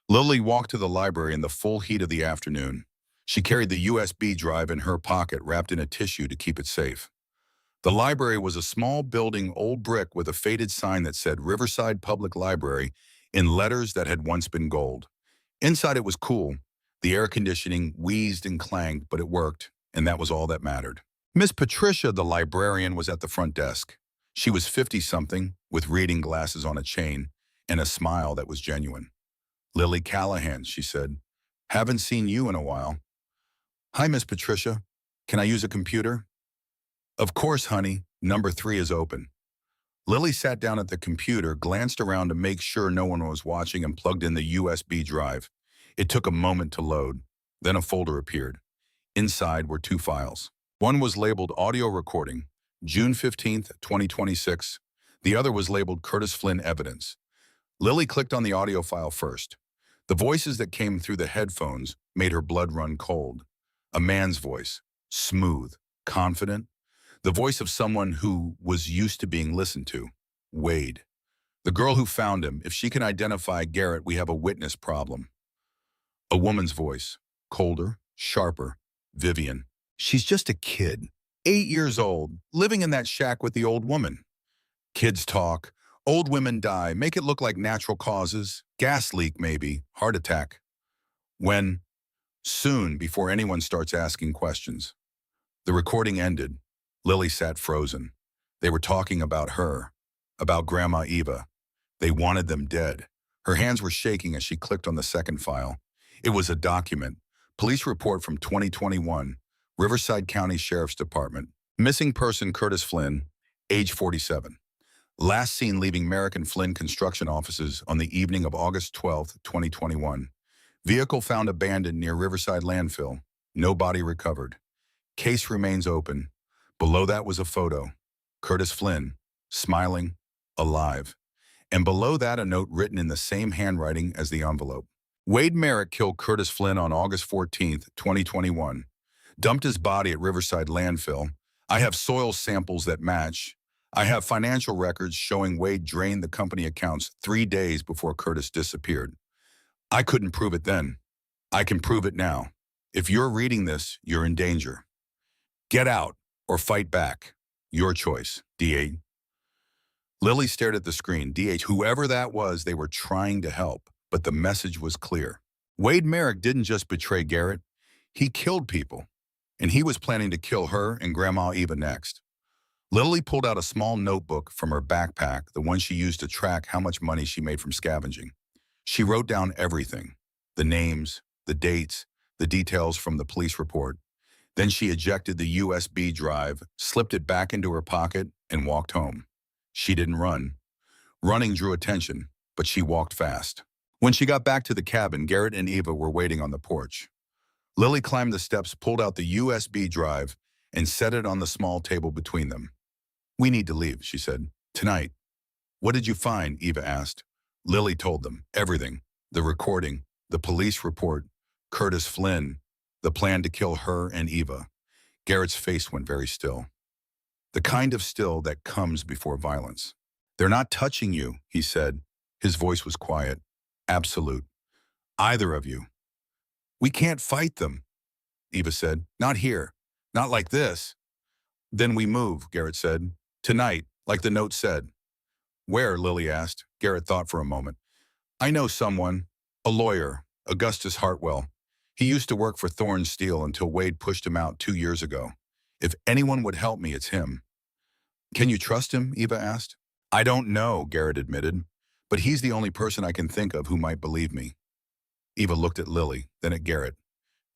Lily walked to the library in the full heat of the afternoon. She carried the USB drive in her pocket, wrapped in a tissue to keep it safe. The library was a small building, old brick, with a faded sign that said Riverside Public Library in letters that had once been gold. Inside it was cool. The air conditioning wheezed and clanged, but it worked, and that was all that mattered. Miss Patricia, the librarian, was at the front desk. She was 50-something, with reading glasses on a chain, and a smile that was genuine. Lily Callahan, she said. Haven't seen you in a while. Hi, Miss Patricia. Can I use a computer? Of course, honey. Number 3 is open. Lily sat down at the computer, glanced around to make sure no one was watching, and plugged in the USB drive. It took a moment to load. Then a folder appeared. Inside were 2 files. One was labeled Audio Recording, June 15th, 2026. The other was labeled Curtis Flynn Evidence. Lily clicked on the audio file first. The voices that came through the headphones made her blood run cold. A man's voice, smooth, confident. The voice of someone who was used to being listened to. Wade. The girl who found him. If she can identify Garrett, we have a witness problem. A woman's voice. Colder, sharper. Vivian. She's just a kid. 8 years old, living in that shack with the old woman. Kids talk. Old women die. Make it look like natural causes. Gas leak, maybe. Heart attack. When? Soon, before anyone starts asking questions. The recording ended. Lily sat frozen. They were talking about her, about Grandma Eva. They wanted them dead. Her hands were shaking as she clicked on the second file. It was a document. Police report from 2021, Riverside County Sheriff's Department. Missing person Curtis Flynn, age 47. Last seen leaving Merrick and Flynn construction offices on the evening of August 12, 2021. Vehicle found abandoned near Riverside landfill. No body recovered. Case remains open. Below that was a photo. Curtis Flynn, smiling, alive. And below that, a note written in the same handwriting as the envelope. Wade Merrick killed Curtis Flynn on August 14, 2021. Dumped his body at Riverside landfill. I have soil samples that match. I have financial records showing Wade drained the company accounts 3 days before Curtis disappeared. I couldn't prove it then. I can prove it now. If you're reading this, you're in danger. Get out or fight back. Your choice, DH. Lily stared at the screen. DH, whoever that was, they were trying to help, but the message was clear. Wade Merrick didn't just betray Garrett. He killed people, and he was planning to kill her and Grandma Eva next. Lily pulled out a small notebook from her backpack, the one she used to track how much money she made from scavenging. She wrote down everything, the names, the dates, the details from the police report. Then she ejected the USB drive, slipped it back into her pocket, and walked home. She didn't run. Running drew attention, but she walked fast. When she got back to the cabin, Garrett and Eva were waiting on the porch. Lily climbed the steps, pulled out the USB drive, and set it on the small table between them. We need to leave, she said. Tonight. What did you find? Eva asked. Lily told them everything. The recording, the police report, Curtis Flynn, the plan to kill her and Eva. Garrett's face went very still. The kind of still that comes before violence. They're not touching you, he said. His voice was quiet. Absolute. Either of you. We can't fight them, Eva said. Not here. Not like this. Then we move, Garrett said. Tonight, like the note said. Where, Lily asked. Garrett thought for a moment. I know someone. A lawyer. Augustus Hartwell. He used to work for Thorne Steel until Wade pushed him out 2 years ago. If anyone would help me, it's him. Can you trust him? Eva asked. I don't know, Garrett admitted. But he's the only person I can think of who might believe me. Eva looked at Lily, then at Garrett.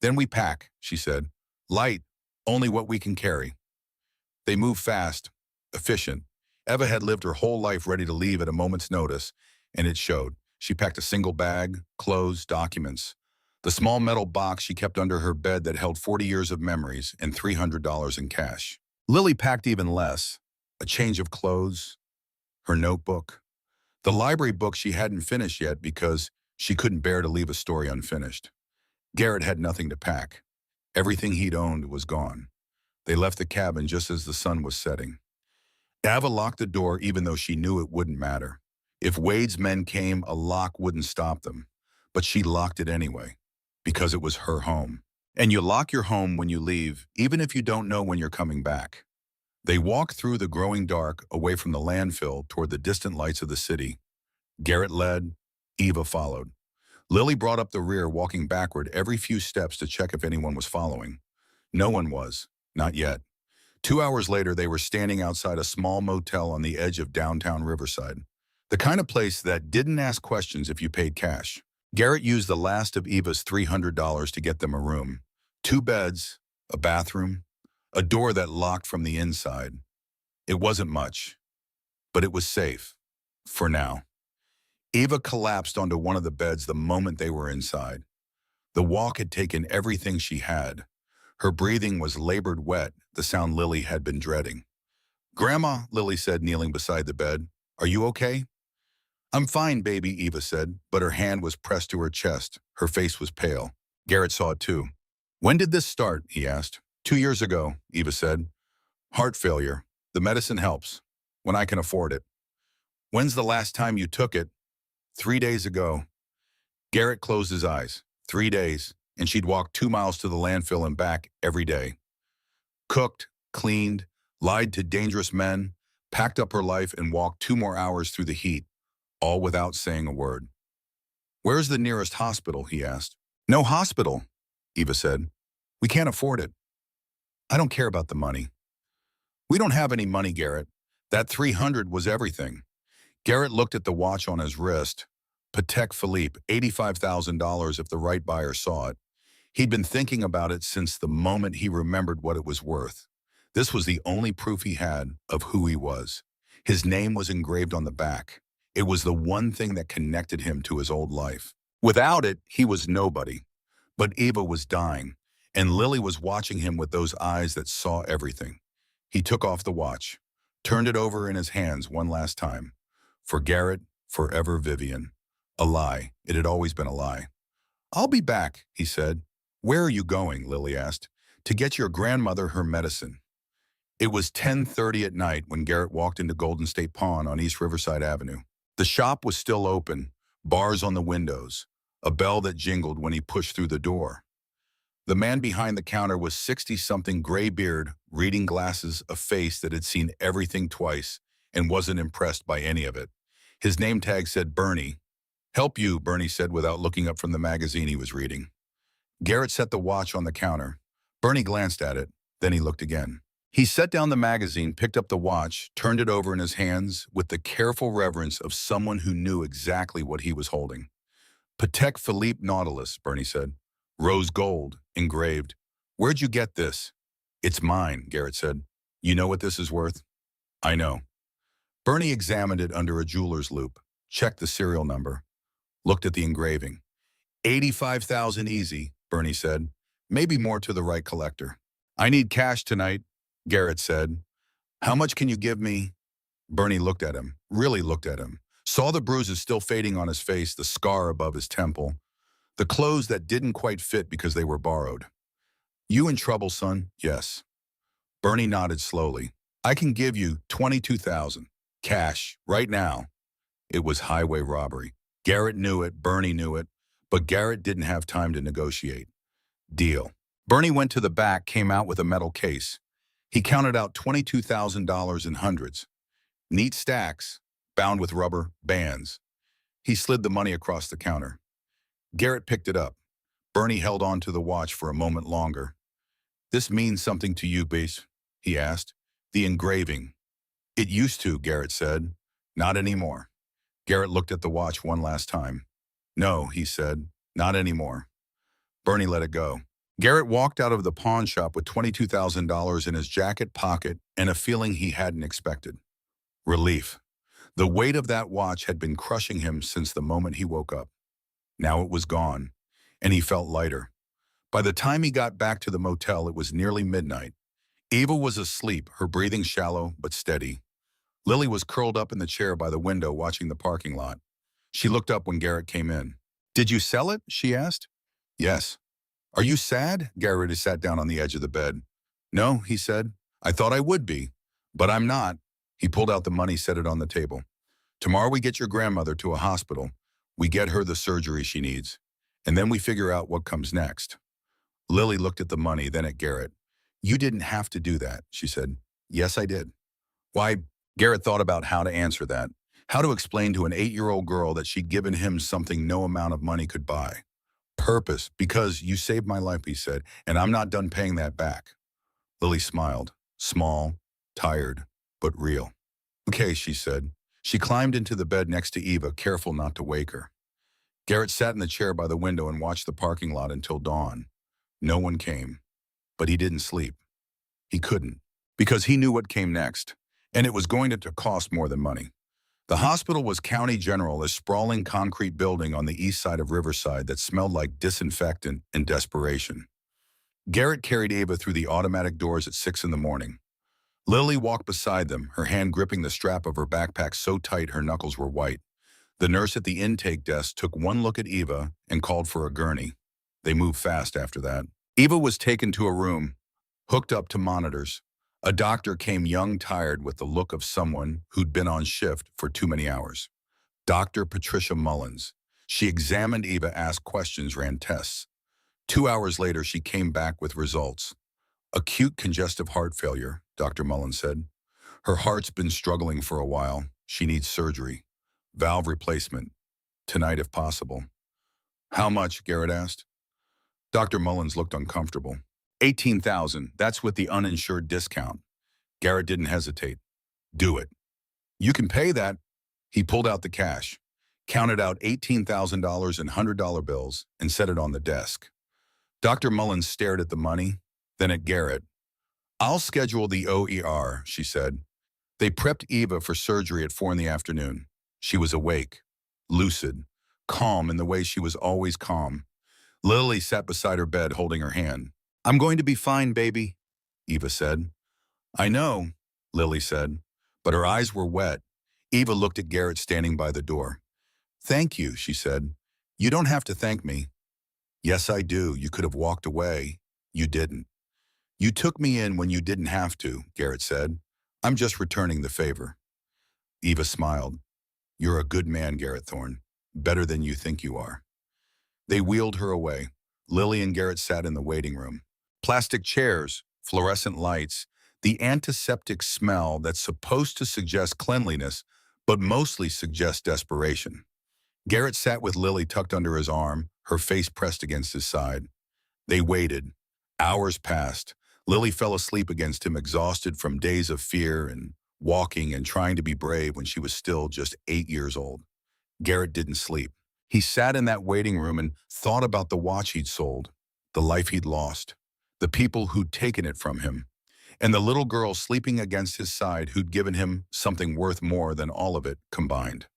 Then we pack, she said. Light, only what we can carry. They moved fast, efficient. Eva had lived her whole life ready to leave at a moment's notice, and it showed. She packed a single bag, clothes, documents. The small metal box she kept under her bed that held 40 years of memories and $300 in cash. Lily packed even less. A change of clothes, her notebook, the library book she hadn't finished yet because she couldn't bear to leave a story unfinished. Garrett had nothing to pack. Everything he'd owned was gone. They left the cabin just as the sun was setting. Ava locked the door even though she knew it wouldn't matter. If Wade's men came, a lock wouldn't stop them. But she locked it anyway, because it was her home. And you lock your home when you leave, even if you don't know when you're coming back. They walked through the growing dark, away from the landfill, toward the distant lights of the city. Garrett led, Eva followed. Lily brought up the rear, walking backward every few steps to check if anyone was following. No one was, not yet. 2 hours later, they were standing outside a small motel on the edge of downtown Riverside. The kind of place that didn't ask questions if you paid cash. Garrett used the last of Eva's $300 to get them a room. 2 beds, a bathroom, a door that locked from the inside. It wasn't much, but it was safe, for now. Eva collapsed onto one of the beds the moment they were inside. The walk had taken everything she had. Her breathing was labored wet, the sound Lily had been dreading. Grandma, Lily said, kneeling beside the bed. Are you okay? I'm fine, baby, Eva said, but her hand was pressed to her chest. Her face was pale. Garrett saw it too. When did this start? He asked. 2 years ago, Eva said. Heart failure. The medicine helps, when I can afford it. When's the last time you took it? 3 days ago. Garrett closed his eyes. 3 days, and she'd walk 2 miles to the landfill and back every day. Cooked, cleaned, lied to dangerous men, packed up her life and walked 2 more hours through the heat, all without saying a word. Where's the nearest hospital? He asked. No hospital, Eva said. We can't afford it. I don't care about the money. We don't have any money, Garrett. That 300 was everything. Garrett looked at the watch on his wrist. Patek Philippe, $85,000 if the right buyer saw it. He'd been thinking about it since the moment he remembered what it was worth. This was the only proof he had of who he was. His name was engraved on the back. It was the one thing that connected him to his old life. Without it, he was nobody. But Eva was dying, and Lily was watching him with those eyes that saw everything. He took off the watch, turned it over in his hands one last time. For Garrett, forever Vivian. A lie. It had always been a lie. I'll be back, he said. Where are you going? Lily asked. To get your grandmother her medicine. It was 10:30 at night when Garrett walked into Golden State Pawn on East Riverside Avenue. The shop was still open, bars on the windows, a bell that jingled when he pushed through the door. The man behind the counter was 60-something, gray beard, reading glasses, a face that had seen everything twice and wasn't impressed by any of it. His name tag said Bernie. Help you, Bernie said without looking up from the magazine he was reading. Garrett set the watch on the counter. Bernie glanced at it, then he looked again. He set down the magazine, picked up the watch, turned it over in his hands with the careful reverence of someone who knew exactly what he was holding. Patek Philippe Nautilus, Bernie said. Rose gold, engraved. Where'd you get this? It's mine, Garrett said. You know what this is worth? I know. Bernie examined it under a jeweler's loupe, checked the serial number, looked at the engraving. 85,000 easy, Bernie said. Maybe more to the right collector. I need cash tonight, Garrett said. How much can you give me? Bernie looked at him, really looked at him, saw the bruises still fading on his face, the scar above his temple, the clothes that didn't quite fit because they were borrowed. You in trouble, son? Yes. Bernie nodded slowly. I can give you 22,000. Cash, right now. It was highway robbery. Garrett knew it, Bernie knew it, But Garrett didn't have time to negotiate. Deal. Bernie went to the back, came out with a metal case. He counted out $22,000 in hundreds. Neat stacks, bound with rubber bands. He slid the money across the counter. Garrett picked it up. Bernie held on to the watch for a moment longer. "This means something to you, Base?" he asked. "The engraving." "It used to," Garrett said. "Not anymore." Garrett looked at the watch one last time. "No," he said, "not anymore." Bernie let it go. Garrett walked out of the pawn shop with $22,000 in his jacket pocket and a feeling he hadn't expected. Relief. The weight of that watch had been crushing him since the moment he woke up. Now it was gone, and he felt lighter. By the time he got back to the motel, it was nearly midnight. Eva was asleep, her breathing shallow but steady. Lily was curled up in the chair by the window watching the parking lot. She looked up when Garrett came in. "Did you sell it?" she asked. "Yes." "Are you sad?" Garrett sat down on the edge of the bed. "No," he said. "I thought I would be, but I'm not." He pulled out the money, set it on the table. "Tomorrow we get your grandmother to a hospital. We get her the surgery she needs. And then we figure out what comes next." Lily looked at the money, then at Garrett. "You didn't have to do that," she said. "Yes, I did." "Why?" Garrett thought about how to answer that. How to explain to an 8-year-old girl that she'd given him something no amount of money could buy. "Purpose, because you saved my life," he said, "and I'm not done paying that back." Lily smiled, small, tired, but real. "Okay," she said. She climbed into the bed next to Eva, careful not to wake her. Garrett sat in the chair by the window and watched the parking lot until dawn. No one came, but he didn't sleep. He couldn't, because he knew what came next, and it was going to cost more than money. The hospital was County General, a sprawling concrete building on the east side of Riverside that smelled like disinfectant and desperation. Garrett carried Eva through the automatic doors at 6 in the morning. Lily walked beside them, her hand gripping the strap of her backpack so tight her knuckles were white. The nurse at the intake desk took one look at Eva and called for a gurney. They moved fast after that. Eva was taken to a room, hooked up to monitors. A doctor came, young, tired, with the look of someone who'd been on shift for too many hours. Dr. Patricia Mullins. She examined Eva, asked questions, ran tests. 2 hours later, she came back with results. "Acute congestive heart failure," Dr. Mullins said. "Her heart's been struggling for a while. She needs surgery. Valve replacement. Tonight if possible." "How much?" Garrett asked. Dr. Mullins looked uncomfortable. 18,000. That's with the uninsured discount." Garrett didn't hesitate. "Do it." "You can pay that." He pulled out the cash, counted out $18,000 in $100 bills, and set it on the desk. Dr. Mullins stared at the money, then at Garrett. "I'll schedule the OER," she said. They prepped Eva for surgery at 4 in the afternoon. She was awake, lucid, calm in the way she was always calm. Lily sat beside her bed, holding her hand. "I'm going to be fine, baby," Eva said. "I know," Lily said, but her eyes were wet. Eva looked at Garrett standing by the door. "Thank you," she said. "You don't have to thank me." "Yes, I do. You could have walked away. You didn't." "You took me in when you didn't have to," Garrett said. "I'm just returning the favor." Eva smiled. "You're a good man, Garrett Thorne. Better than you think you are." They wheeled her away. Lily and Garrett sat in the waiting room. Plastic chairs, fluorescent lights, the antiseptic smell that's supposed to suggest cleanliness, but mostly suggests desperation. Garrett sat with Lily tucked under his arm, her face pressed against his side. They waited. Hours passed. Lily fell asleep against him, exhausted from days of fear and walking and trying to be brave when she was still just 8 years old. Garrett didn't sleep. He sat in that waiting room and thought about the watch he'd sold, the life he'd lost, the people who'd taken it from him, and the little girl sleeping against his side who'd given him something worth more than all of it combined.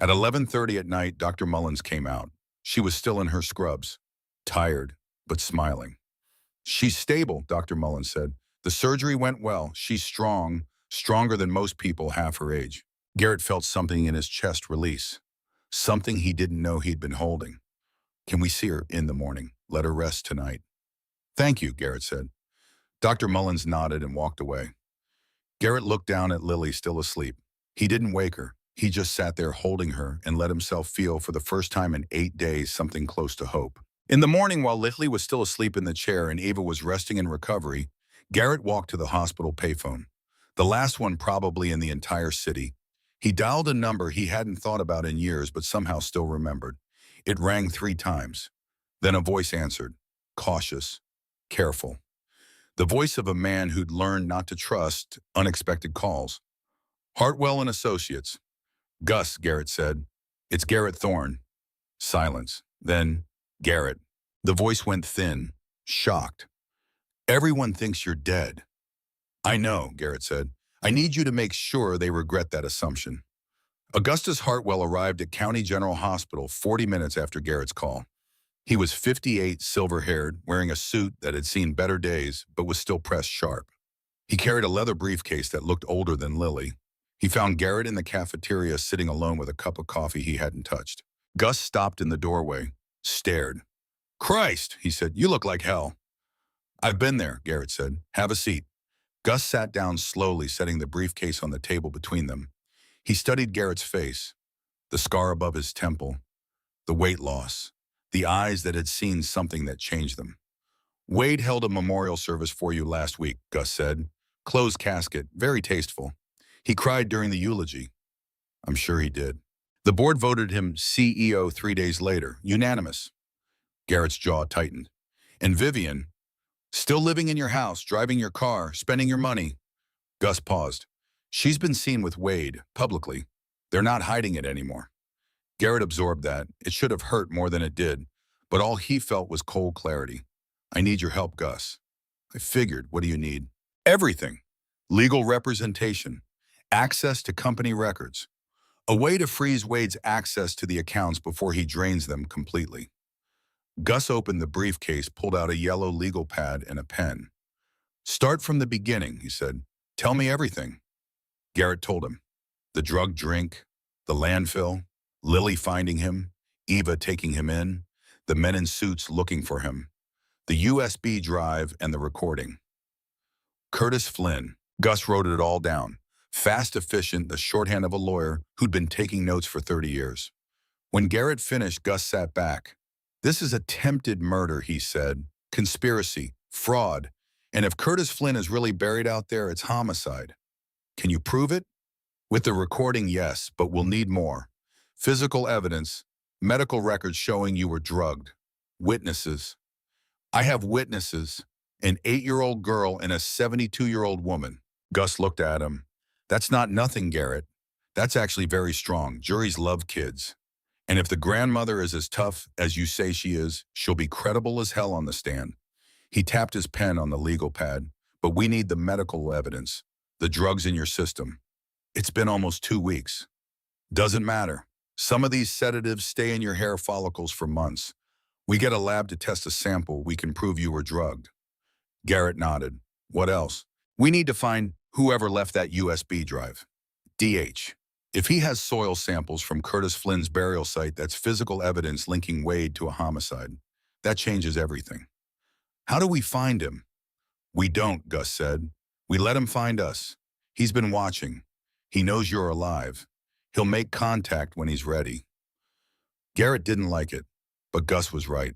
At 11:30 at night, Dr. Mullins came out. She was still in her scrubs, tired, but smiling. "She's stable," Dr. Mullins said. "The surgery went well. She's strong, stronger than most people half her age." Garrett felt something in his chest release, something he didn't know he'd been holding. "Can we see her in the morning? Let her rest tonight." "Thank you," Garrett said. Dr. Mullins nodded and walked away. Garrett looked down at Lily, still asleep. He didn't wake her. He just sat there holding her and let himself feel for the first time in 8 days something close to hope. In the morning, while Lily was still asleep in the chair and Eva was resting in recovery, Garrett walked to the hospital payphone, the last one probably in the entire city. He dialed a number he hadn't thought about in years but somehow still remembered. It rang 3 times. Then a voice answered, cautious, careful. The voice of a man who'd learned not to trust unexpected calls. Hartwell and Associates. Gus, Garrett said. It's Garrett Thorne. Silence. Then, Garrett. The voice went thin, shocked. Everyone thinks you're dead. I know, Garrett said. I need you to make sure they regret that assumption. Augustus Hartwell arrived at County General Hospital 40 minutes after Garrett's call. He was 58, silver-haired, wearing a suit that had seen better days but was still pressed sharp. He carried a leather briefcase that looked older than Lily. He found Garrett in the cafeteria sitting alone with a cup of coffee he hadn't touched. Gus stopped in the doorway, stared. Christ, he said, you look like hell. I've been there, Garrett said. Have a seat. Gus sat down slowly, setting the briefcase on the table between them. He studied Garrett's face, the scar above his temple, the weight loss, the eyes that had seen something that changed them. Wade held a memorial service for you last week, Gus said. Closed casket, very tasteful. He cried during the eulogy. I'm sure he did. The board voted him CEO 3 days later, unanimous. Garrett's jaw tightened. And Vivian, still living in your house, driving your car, spending your money. Gus paused. She's been seen with Wade, publicly. They're not hiding it anymore. Garrett absorbed that. It should have hurt more than it did, but all he felt was cold clarity. I need your help, Gus. I figured, what do you need? Everything. Legal representation. Access to company records. A way to freeze Wade's access to the accounts before he drains them completely. Gus opened the briefcase, pulled out a yellow legal pad and a pen. Start from the beginning, he said. Tell me everything. Garrett told him. The drug drink, the landfill, Lily finding him, Eva taking him in, the men in suits looking for him, the USB drive and the recording. Curtis Flynn. Gus wrote it all down. Fast, efficient, the shorthand of a lawyer who'd been taking notes for 30 years. When Garrett finished, Gus sat back. This is attempted murder, he said. Conspiracy, fraud. And if Curtis Flynn is really buried out there, it's homicide. Can you prove it? With the recording, yes, but we'll need more. Physical evidence, medical records showing you were drugged. Witnesses. I have witnesses, an 8-year-old girl and a 72-year-old woman. Gus looked at him. That's not nothing, Garrett. That's actually very strong. Juries love kids. And if the grandmother is as tough as you say she is, she'll be credible as hell on the stand. He tapped his pen on the legal pad. But we need the medical evidence, the drugs in your system. It's been almost 2 weeks. Doesn't matter. Some of these sedatives stay in your hair follicles for months. We get a lab to test a sample, we can prove you were drugged. Garrett nodded. What else? We need to find whoever left that USB drive. DH. If he has soil samples from Curtis Flynn's burial site, that's physical evidence linking Wade to a homicide. That changes everything. How do we find him? We don't, Gus said. We let him find us. He's been watching. He knows you're alive. He'll make contact when he's ready. Garrett didn't like it, but Gus was right.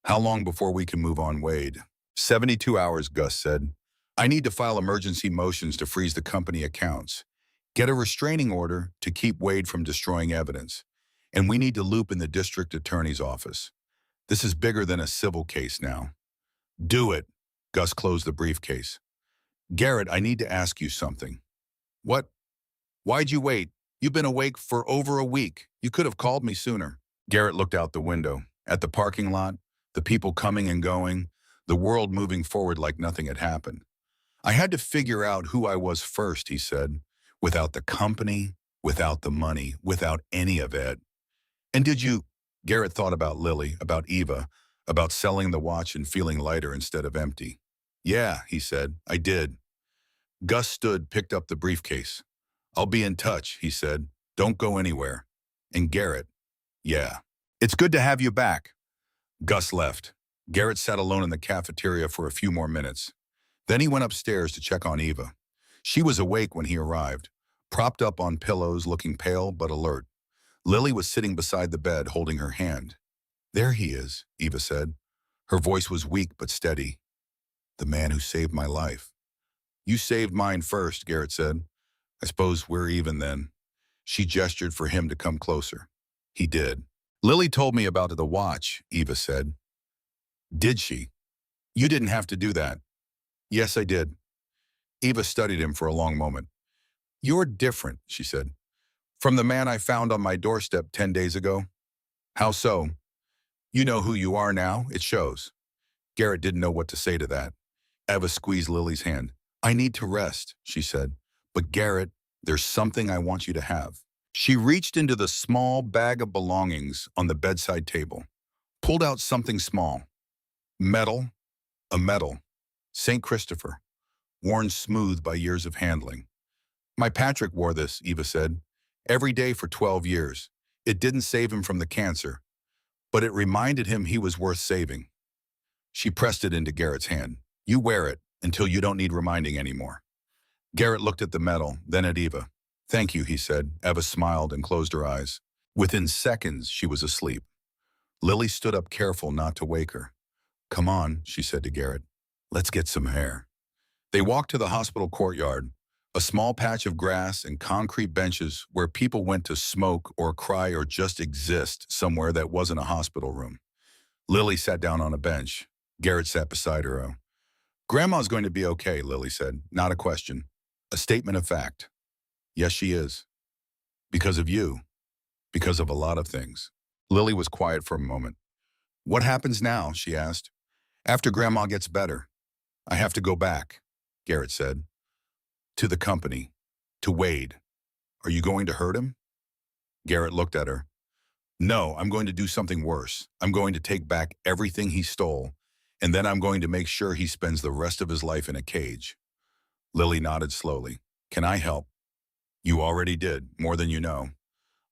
How long before we can move on Wade? 72 hours, Gus said. I need to file emergency motions to freeze the company accounts. Get a restraining order to keep Wade from destroying evidence. And we need to loop in the district attorney's office. This is bigger than a civil case now. Do it. Gus closed the briefcase. Garrett, I need to ask you something. What? Why'd you wait? You've been awake for over a week. You could have called me sooner. Garrett looked out the window. At the parking lot, the people coming and going, the world moving forward like nothing had happened. I had to figure out who I was first, he said. Without the company, without the money, without any of it. And did you? Garrett thought about Lily, about Eva, about selling the watch and feeling lighter instead of empty. Yeah, he said, I did. Gus stood, picked up the briefcase. I'll be in touch, he said. Don't go anywhere. And Garrett, yeah. It's good to have you back. Gus left. Garrett sat alone in the cafeteria for a few more minutes. Then he went upstairs to check on Eva. She was awake when he arrived, propped up on pillows, looking pale but alert. Lily was sitting beside the bed, holding her hand. "There he is," Eva said. Her voice was weak but steady. "The man who saved my life." "You saved mine first," Garrett said. "I suppose we're even then." She gestured for him to come closer. He did. "Lily told me about the watch," Eva said. "Did she? You didn't have to do that." "Yes, I did." Eva studied him for a long moment. "You're different," she said, "from the man I found on my doorstep 10 days ago." "How so?" "You know who you are now. It shows." Garrett didn't know what to say to that. Eva squeezed Lily's hand. "I need to rest," she said. "But Garrett, there's something I want you to have." She reached into the small bag of belongings on the bedside table, pulled out something small. Metal, a medal. St. Christopher, worn smooth by years of handling. "My Patrick wore this," Eva said, "every day for 12 years. It didn't save him from the cancer, but it reminded him he was worth saving." She pressed it into Garrett's hand. "You wear it until you don't need reminding anymore." Garrett looked at the medal, then at Eva. "Thank you," he said. Eva smiled and closed her eyes. Within seconds, she was asleep. Lily stood up, careful not to wake her. "Come on," she said to Garrett. "Let's get some air." They walked to the hospital courtyard, a small patch of grass and concrete benches where people went to smoke or cry or just exist somewhere that wasn't a hospital room. Lily sat down on a bench. Garrett sat beside her. "Grandma's going to be okay," Lily said. "Not a question. A statement of fact." "Yes, she is. Because of you. Because of a lot of things." Lily was quiet for a moment. "What happens now?" she asked. "After Grandma gets better." "I have to go back," Garrett said. "To the company. To Wade." "Are you going to hurt him?" Garrett looked at her. "No, I'm going to do something worse. I'm going to take back everything he stole, and then I'm going to make sure he spends the rest of his life in a cage." Lily nodded slowly. "Can I help?" "You already did, more than you know."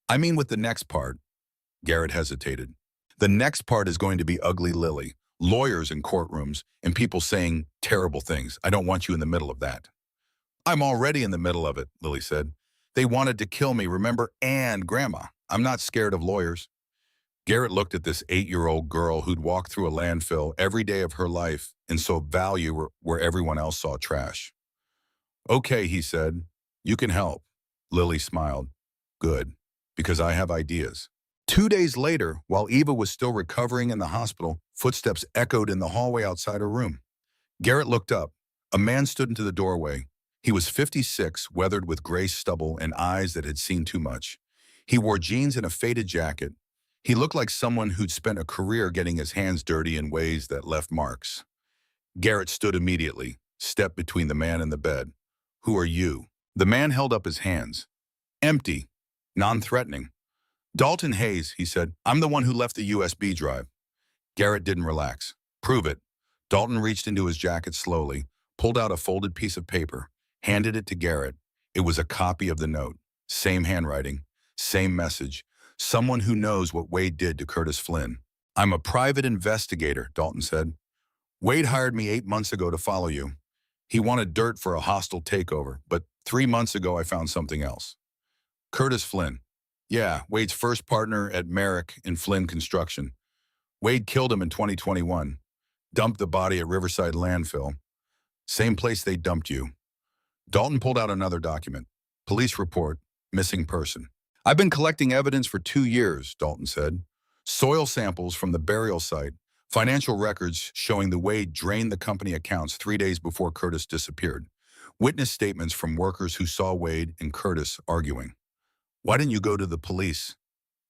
"I mean with the next part." Garrett hesitated. "The next part is going to be ugly Lily, lawyers in courtrooms, and people saying terrible things. I don't want you in the middle of that." "I'm already in the middle of it," Lily said. "They wanted to kill me, remember? And Grandma. I'm not scared of lawyers." Garrett looked at this 8-year-old girl who'd walked through a landfill every day of her life and saw value where everyone else saw trash. "Okay," he said. "You can help." Lily smiled. "Good, because I have ideas." 2 days later, while Eva was still recovering in the hospital, footsteps echoed in the hallway outside her room. Garrett looked up. A man stood into the doorway. He was 56, weathered with gray stubble and eyes that had seen too much. He wore jeans and a faded jacket. He looked like someone who'd spent a career getting his hands dirty in ways that left marks. Garrett stood immediately, stepped between the man and the bed. "Who are you?" The man held up his hands. Empty, non-threatening. "Dalton Hayes," he said. "I'm the one who left the USB drive." Garrett didn't relax. "Prove it." Dalton reached into his jacket slowly, pulled out a folded piece of paper, handed it to Garrett. It was a copy of the note. Same handwriting, same message. Someone who knows what Wade did to Curtis Flynn. "I'm a private investigator," Dalton said. "Wade hired me 8 months ago to follow you. He wanted dirt for a hostile takeover, but 3 months ago I found something else." "Curtis Flynn." "Yeah, Wade's first partner at Merrick in Flynn Construction. Wade killed him in 2021. Dumped the body at Riverside Landfill. Same place they dumped you." Dalton pulled out another document. "Police report, missing person." "I've been collecting evidence for 2 years," Dalton said. "Soil samples from the burial site, financial records showing the Wade drained the company accounts 3 days before Curtis disappeared. Witness statements from workers who saw Wade and Curtis arguing." "Why didn't you go to the police?"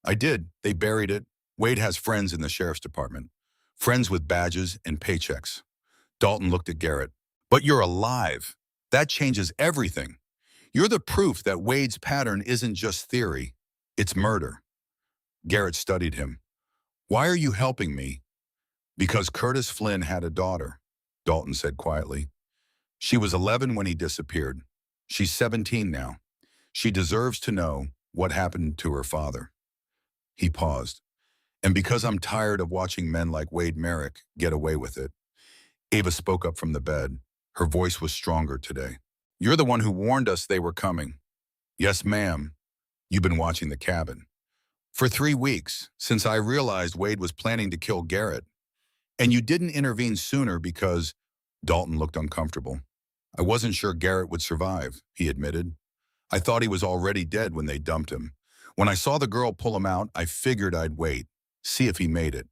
"I did. They buried it. Wade has friends in the sheriff's department. Friends with badges and paychecks." Dalton looked at Garrett. "But you're alive. That changes everything. You're the proof that Wade's pattern isn't just theory. It's murder." Garrett studied him. "Why are you helping me?" "Because Curtis Flynn had a daughter," Dalton said quietly. "She was 11 when he disappeared. She's 17 now. She deserves to know what happened to her father." He paused. "And because I'm tired of watching men like Wade Merrick get away with it." Ava spoke up from the bed. Her voice was stronger today. "You're the one who warned us they were coming. Yes, ma'am. You've been watching the cabin. For 3 weeks, since I realized Wade was planning to kill Garrett. And you didn't intervene sooner because Dalton looked uncomfortable. I wasn't sure Garrett would survive, he admitted. I thought he was already dead when they dumped him. When I saw the girl pull him out, I figured I'd wait, see if he made it.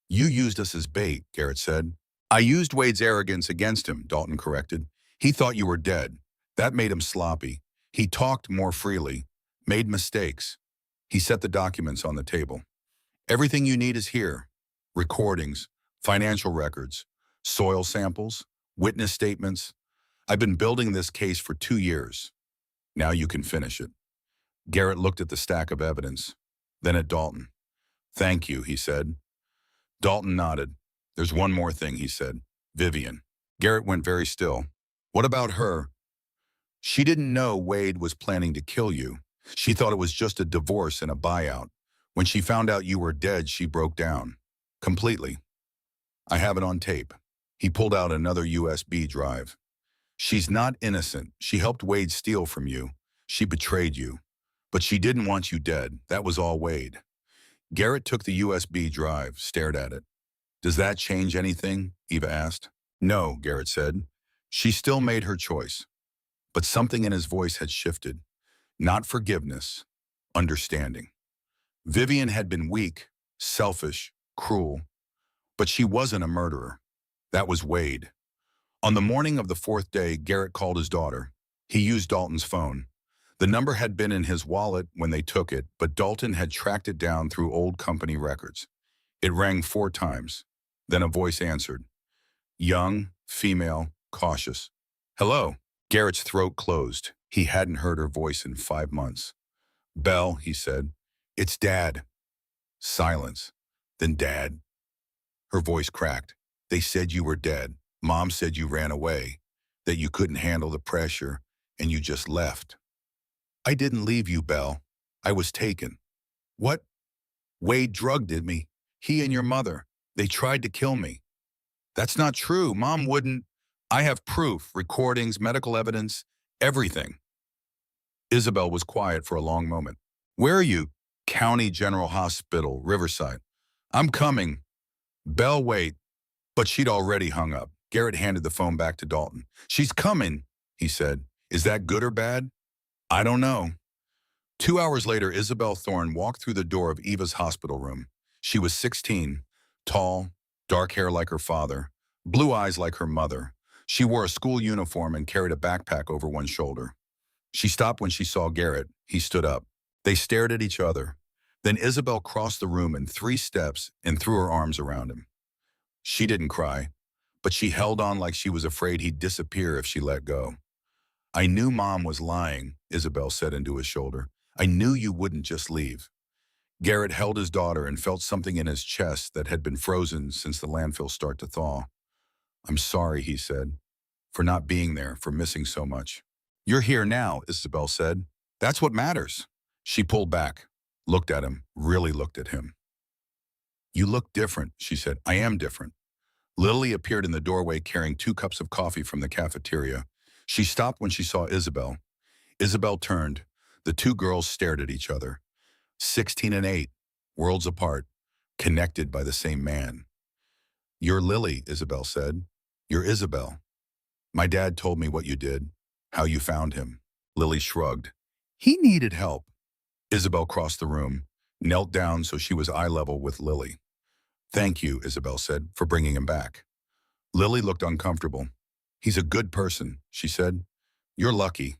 You used us as bait, Garrett said. I used Wade's arrogance against him, Dalton corrected. He thought you were dead. That made him sloppy. He talked more freely, made mistakes. He set the documents on the table. Everything you need is here. Recordings, financial records, soil samples, witness statements. I've been building this case for 2 years. Now you can finish it. Garrett looked at the stack of evidence, then at Dalton. Thank you, he said. Dalton nodded. There's one more thing, he said. Vivian. Garrett went very still. What about her? She didn't know Wade was planning to kill you. She thought it was just a divorce and a buyout. When she found out you were dead, she broke down. Completely. I have it on tape. He pulled out another USB drive. She's not innocent. She helped Wade steal from you. She betrayed you. But she didn't want you dead. That was all Wade. Garrett took the USB drive, stared at it. Does that change anything? Eva asked. No, Garrett said. She still made her choice. But something in his voice had shifted. Not forgiveness, understanding. Vivian had been weak, selfish, cruel. But she wasn't a murderer. That was Wade. On the morning of the fourth day, Garrett called his daughter. He used Dalton's phone. The number had been in his wallet when they took it, but Dalton had tracked it down through old company records. It rang 4 times. Then a voice answered. Young, female, cautious. Hello. Garrett's throat closed. He hadn't heard her voice in 5 months. Belle, he said. It's Dad. Silence. Then Dad. Her voice cracked. They said you were dead. Mom said you ran away, that you couldn't handle the pressure, and you just left. I didn't leave you, Belle. I was taken. What? Wade drugged me. He and your mother. They tried to kill me. That's not true. Mom wouldn't. I have proof, recordings, medical evidence, everything. Isabel was quiet for a long moment. Where are you? County General Hospital, Riverside. I'm coming. Belle, wait. But she'd already hung up. Garrett handed the phone back to Dalton. She's coming, he said. Is that good or bad? I don't know. 2 hours later, Isabel Thorne walked through the door of Eva's hospital room. She was 16, tall, dark hair like her father, blue eyes like her mother. She wore a school uniform and carried a backpack over one shoulder. She stopped when she saw Garrett. He stood up. They stared at each other. Then Isabel crossed the room in 3 steps and threw her arms around him. She didn't cry, but she held on like she was afraid he'd disappear if she let go. I knew Mom was lying, Isabel said into his shoulder. I knew you wouldn't just leave. Garrett held his daughter and felt something in his chest that had been frozen since the landfill started to thaw. I'm sorry, he said, for not being there, for missing so much. You're here now, Isabel said. That's what matters. She pulled back, looked at him, really looked at him. You look different, she said. I am different. Lily appeared in the doorway carrying 2 cups of coffee from the cafeteria. She stopped when she saw Isabel. Isabel turned. The 2 girls stared at each other. 16 and 8, worlds apart, connected by the same man. You're Lily, Isabel said. You're Isabel. My dad told me what you did, how you found him. Lily shrugged. He needed help. Isabel crossed the room, knelt down so she was eye level with Lily. Thank you, Isabel said, for bringing him back. Lily looked uncomfortable. He's a good person, she said. You're lucky.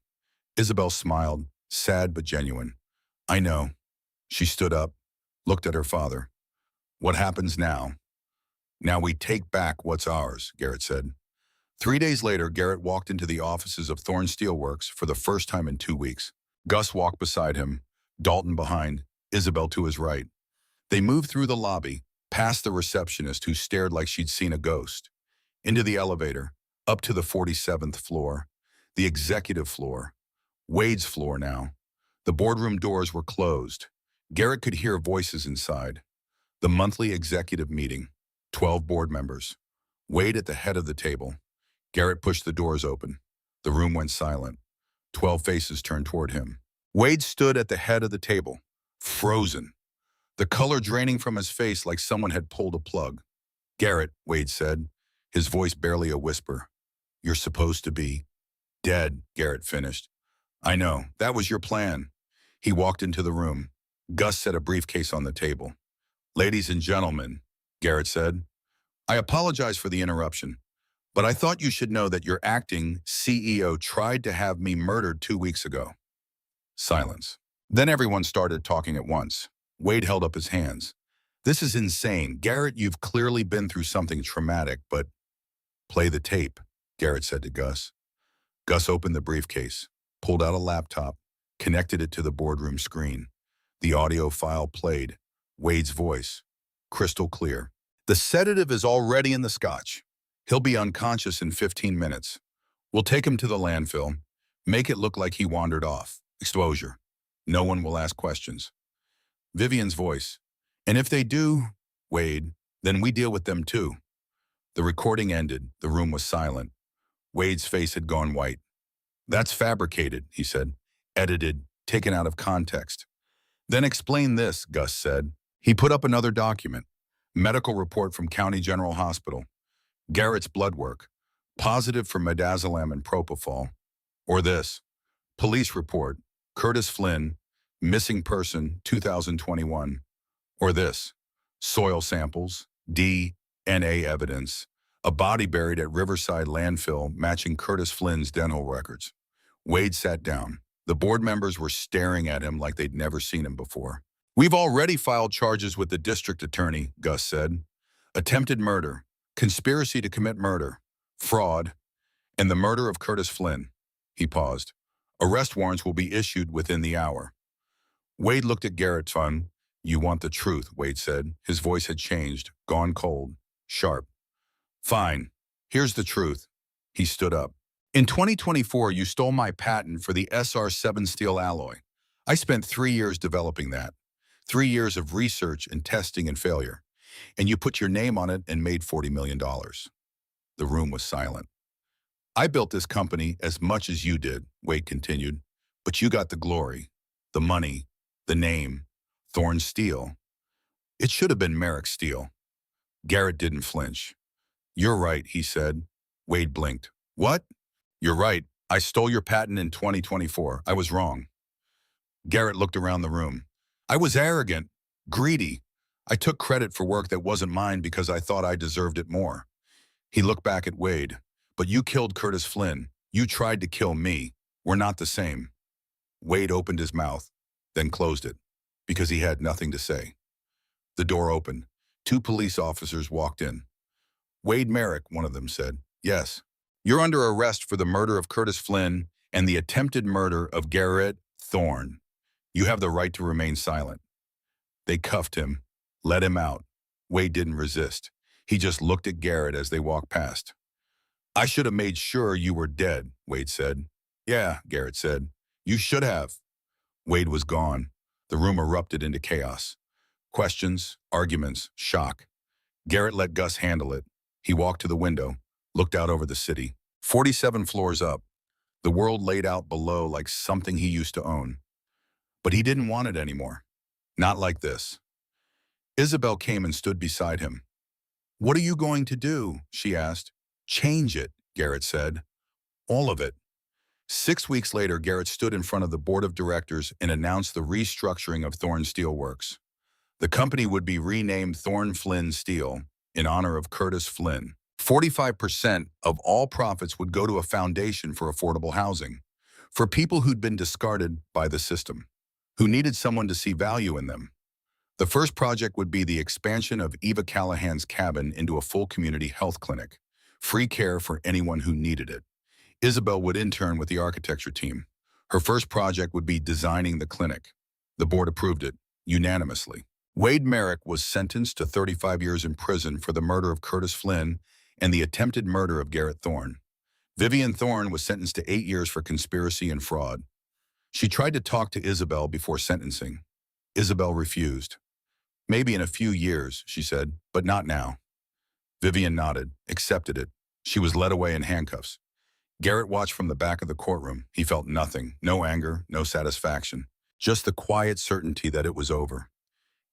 Isabel smiled, sad but genuine. I know. She stood up, looked at her father. What happens now? Now we take back what's ours, Garrett said. 3 days later, Garrett walked into the offices of Thorne Steelworks for the first time in 2 weeks. Gus walked beside him, Dalton behind, Isabel to his right. They moved through the lobby, past the receptionist who stared like she'd seen a ghost, into the elevator, up to the 47th floor, the executive floor, Wade's floor now. The boardroom doors were closed. Garrett could hear voices inside. The monthly executive meeting, 12 board members. Wade at the head of the table. Garrett pushed the doors open. The room went silent. 12 faces turned toward him. Wade stood at the head of the table, frozen, the color draining from his face like someone had pulled a plug. Garrett, Wade said, his voice barely a whisper. You're supposed to be dead, Garrett finished. I know, that was your plan. He walked into the room. Gus set a briefcase on the table. Ladies and gentlemen, Garrett said, I apologize for the interruption, but I thought you should know that your acting CEO tried to have me murdered 2 weeks ago. Silence. Then everyone started talking at once. Wade held up his hands. This is insane. Garrett, you've clearly been through something traumatic, but play the tape, Garrett said to Gus. Gus opened the briefcase, pulled out a laptop, connected it to the boardroom screen. The audio file played. Wade's voice, crystal clear. The sedative is already in the scotch. He'll be unconscious in 15 minutes. We'll take him to the landfill, make it look like he wandered off. Exposure. No one will ask questions. Vivian's voice. And if they do, Wade, then we deal with them too. The recording ended. The room was silent. Wade's face had gone white. That's fabricated, he said. Edited, taken out of context. Then explain this, Gus said. He put up another document. Medical report from County General Hospital. Garrett's blood work. Positive for midazolam and propofol. Or this. Police report. Curtis Flynn. Missing person, 2021. Or this. Soil samples. DNA evidence. A body buried at Riverside landfill matching Curtis Flynn's dental records. Wade sat down. The board members were staring at him like they'd never seen him before. We've already filed charges with the district attorney, Gus said. Attempted murder, conspiracy to commit murder, fraud, and the murder of Curtis Flynn. He paused. Arrest warrants will be issued within the hour. Wade looked at Garrett. Fun. You want the truth, Wade said. His voice had changed, gone cold, sharp. Fine. Here's the truth. He stood up. In 2024, you stole my patent for the SR7 steel alloy. I spent 3 years developing that. 3 years of research and testing and failure. And you put your name on it and made $40 million. The room was silent. I built this company as much as you did, Wade continued. But you got the glory, the money, the name, Thorn Steel. It should have been Merrick Steel. Garrett didn't flinch. You're right, he said. Wade blinked. What? You're right. I stole your patent in 2024. I was wrong. Garrett looked around the room. I was arrogant, greedy. I took credit for work that wasn't mine because I thought I deserved it more. He looked back at Wade. But you killed Curtis Flynn. You tried to kill me. We're not the same. Wade opened his mouth, then closed it, because he had nothing to say. The door opened. 2 police officers walked in. Wade Merrick, one of them said. Yes. You're under arrest for the murder of Curtis Flynn and the attempted murder of Garrett Thorn. You have the right to remain silent. They cuffed him, let him out. Wade didn't resist. He just looked at Garrett as they walked past. I should have made sure you were dead, Wade said. Yeah, Garrett said. You should have. Wade was gone. The room erupted into chaos. Questions, arguments, shock. Garrett let Gus handle it. He walked to the window, looked out over the city. 47 floors up. The world laid out below like something he used to own. But he didn't want it anymore. Not like this. Isabel came and stood beside him. What are you going to do? She asked. Change it, Garrett said. All of it. 6 weeks later, Garrett stood in front of the board of directors and announced the restructuring of Thorn Steel Works. The company would be renamed Thorn Flynn Steel in honor of Curtis Flynn. 45% of all profits would go to a foundation for affordable housing, for people who'd been discarded by the system, who needed someone to see value in them. The first project would be the expansion of Eva Callahan's cabin into a full community health clinic, free care for anyone who needed it. Isabel would intern with the architecture team. Her first project would be designing the clinic. The board approved it, unanimously. Wade Merrick was sentenced to 35 years in prison for the murder of Curtis Flynn and the attempted murder of Garrett Thorn. Vivian Thorn was sentenced to 8 years for conspiracy and fraud. She tried to talk to Isabel before sentencing. Isabel refused. Maybe in a few years, she said, but not now. Vivian nodded, accepted it. She was led away in handcuffs. Garrett watched from the back of the courtroom. He felt nothing, no anger, no satisfaction. just the quiet certainty that it was over.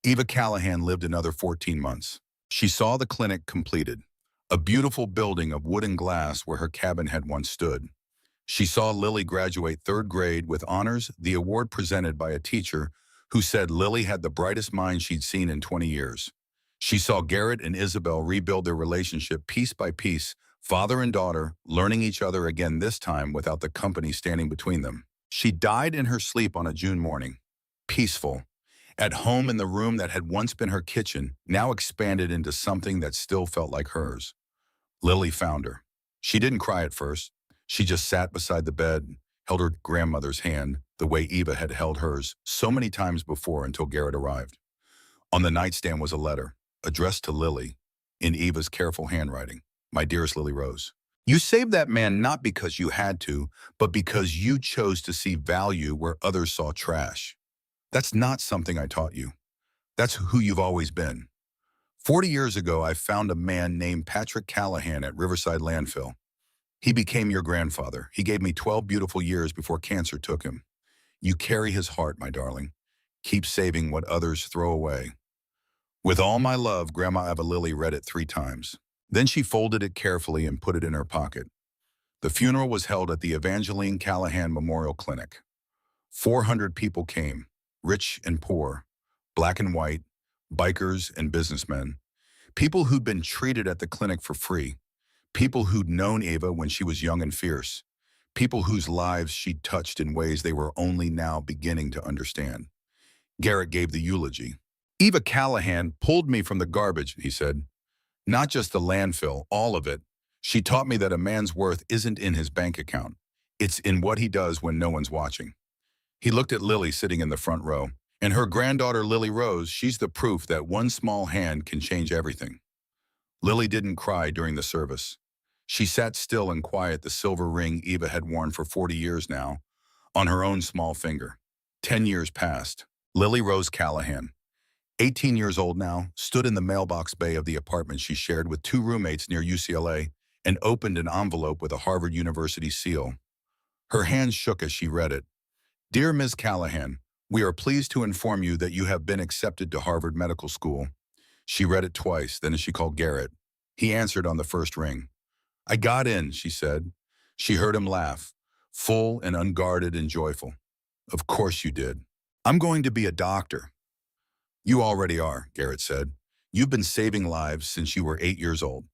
Eva Callahan lived another 14 months. She saw the clinic completed, a beautiful building of wood and glass where her cabin had once stood. She saw Lily graduate third grade with honors, the award presented by a teacher who said Lily had the brightest mind she'd seen in 20 years. She saw Garrett and Isabel rebuild their relationship piece by piece, father and daughter, learning each other again this time without the company standing between them. She died in her sleep on a June morning, peaceful, at home in the room that had once been her kitchen, now expanded into something that still felt like hers. Lily found her. She didn't cry at first. She just sat beside the bed, held her grandmother's hand the way Eva had held hers so many times before until Garrett arrived. On the nightstand was a letter, addressed to Lily, in Eva's careful handwriting. My dearest Lily Rose, you saved that man not because you had to, but because you chose to see value where others saw trash. That's not something I taught you. That's who you've always been. 40 years ago, I found a man named Patrick Callahan at Riverside Landfill. He became your grandfather. He gave me 12 beautiful years before cancer took him. You carry his heart, my darling. Keep saving what others throw away. With all my love, Grandma Eva Lily read it 3 times. Then she folded it carefully and put it in her pocket. The funeral was held at the Evangeline Callahan Memorial Clinic. 400 people came, rich and poor, black and white, bikers and businessmen, people who'd been treated at the clinic for free, people who'd known Eva when she was young and fierce, people whose lives she'd touched in ways they were only now beginning to understand. Garrett gave the eulogy. Eva Callahan pulled me from the garbage, he said. Not just the landfill, all of it. She taught me that a man's worth isn't in his bank account. It's in what he does when no one's watching. He looked at Lily sitting in the front row. And her granddaughter, Lily Rose, she's the proof that one small hand can change everything. Lily didn't cry during the service. She sat still and quiet, the silver ring Eva had worn for 40 years now, on her own small finger. 10 years passed. Lily Rose Callahan, 18 years old now, stood in the mailbox bay of the apartment she shared with 2 roommates near UCLA and opened an envelope with a Harvard University seal. Her hands shook as she read it. Dear Ms. Callahan, we are pleased to inform you that you have been accepted to Harvard Medical School. She read it twice, then as she called Garrett. He answered on the first ring. I got in, she said. She heard him laugh, full and unguarded and joyful. Of course you did. I'm going to be a doctor. You already are, Garrett said. You've been saving lives since you were 8 years old.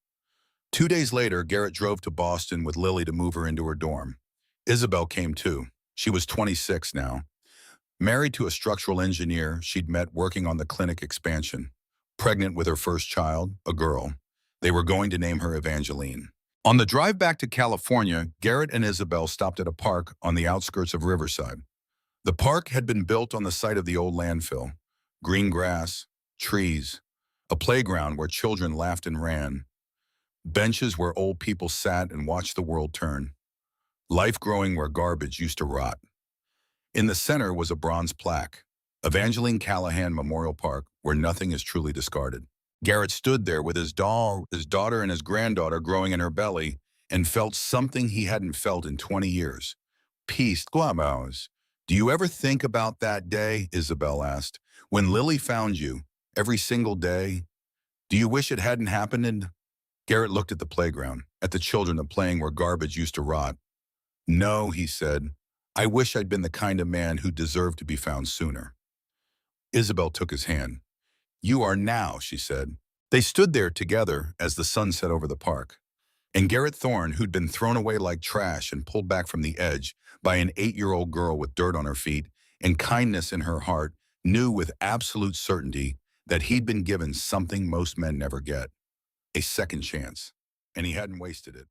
2 days later, Garrett drove to Boston with Lily to move her into her dorm. Isabel came too. She was 26 now. Married to a structural engineer she'd met working on the clinic expansion. Pregnant with her first child, a girl. They were going to name her Evangeline. On the drive back to California, Garrett and Isabel stopped at a park on the outskirts of Riverside. The park had been built on the site of the old landfill. Green grass, trees, a playground where children laughed and ran, benches where old people sat and watched the world turn, life growing where garbage used to rot. In the center was a bronze plaque, Evangeline Callahan Memorial Park, where nothing is truly discarded. Garrett stood there with his doll, his daughter and his granddaughter growing in her belly, and felt something he hadn't felt in 20 years. Peace, Glamours. Do you ever think about that day, Isabel asked, when Lily found you, every single day? Do you wish it hadn't happened? And Garrett looked at the playground, at the children playing where garbage used to rot. No, he said. I wish I'd been the kind of man who deserved to be found sooner. Isabel took his hand. You are now, she said. They stood there together as the sun set over the park. And Garrett Thorne, who'd been thrown away like trash and pulled back from the edge by an 8-year-old girl with dirt on her feet and kindness in her heart, knew with absolute certainty that he'd been given something most men never get, a second chance, and he hadn't wasted it.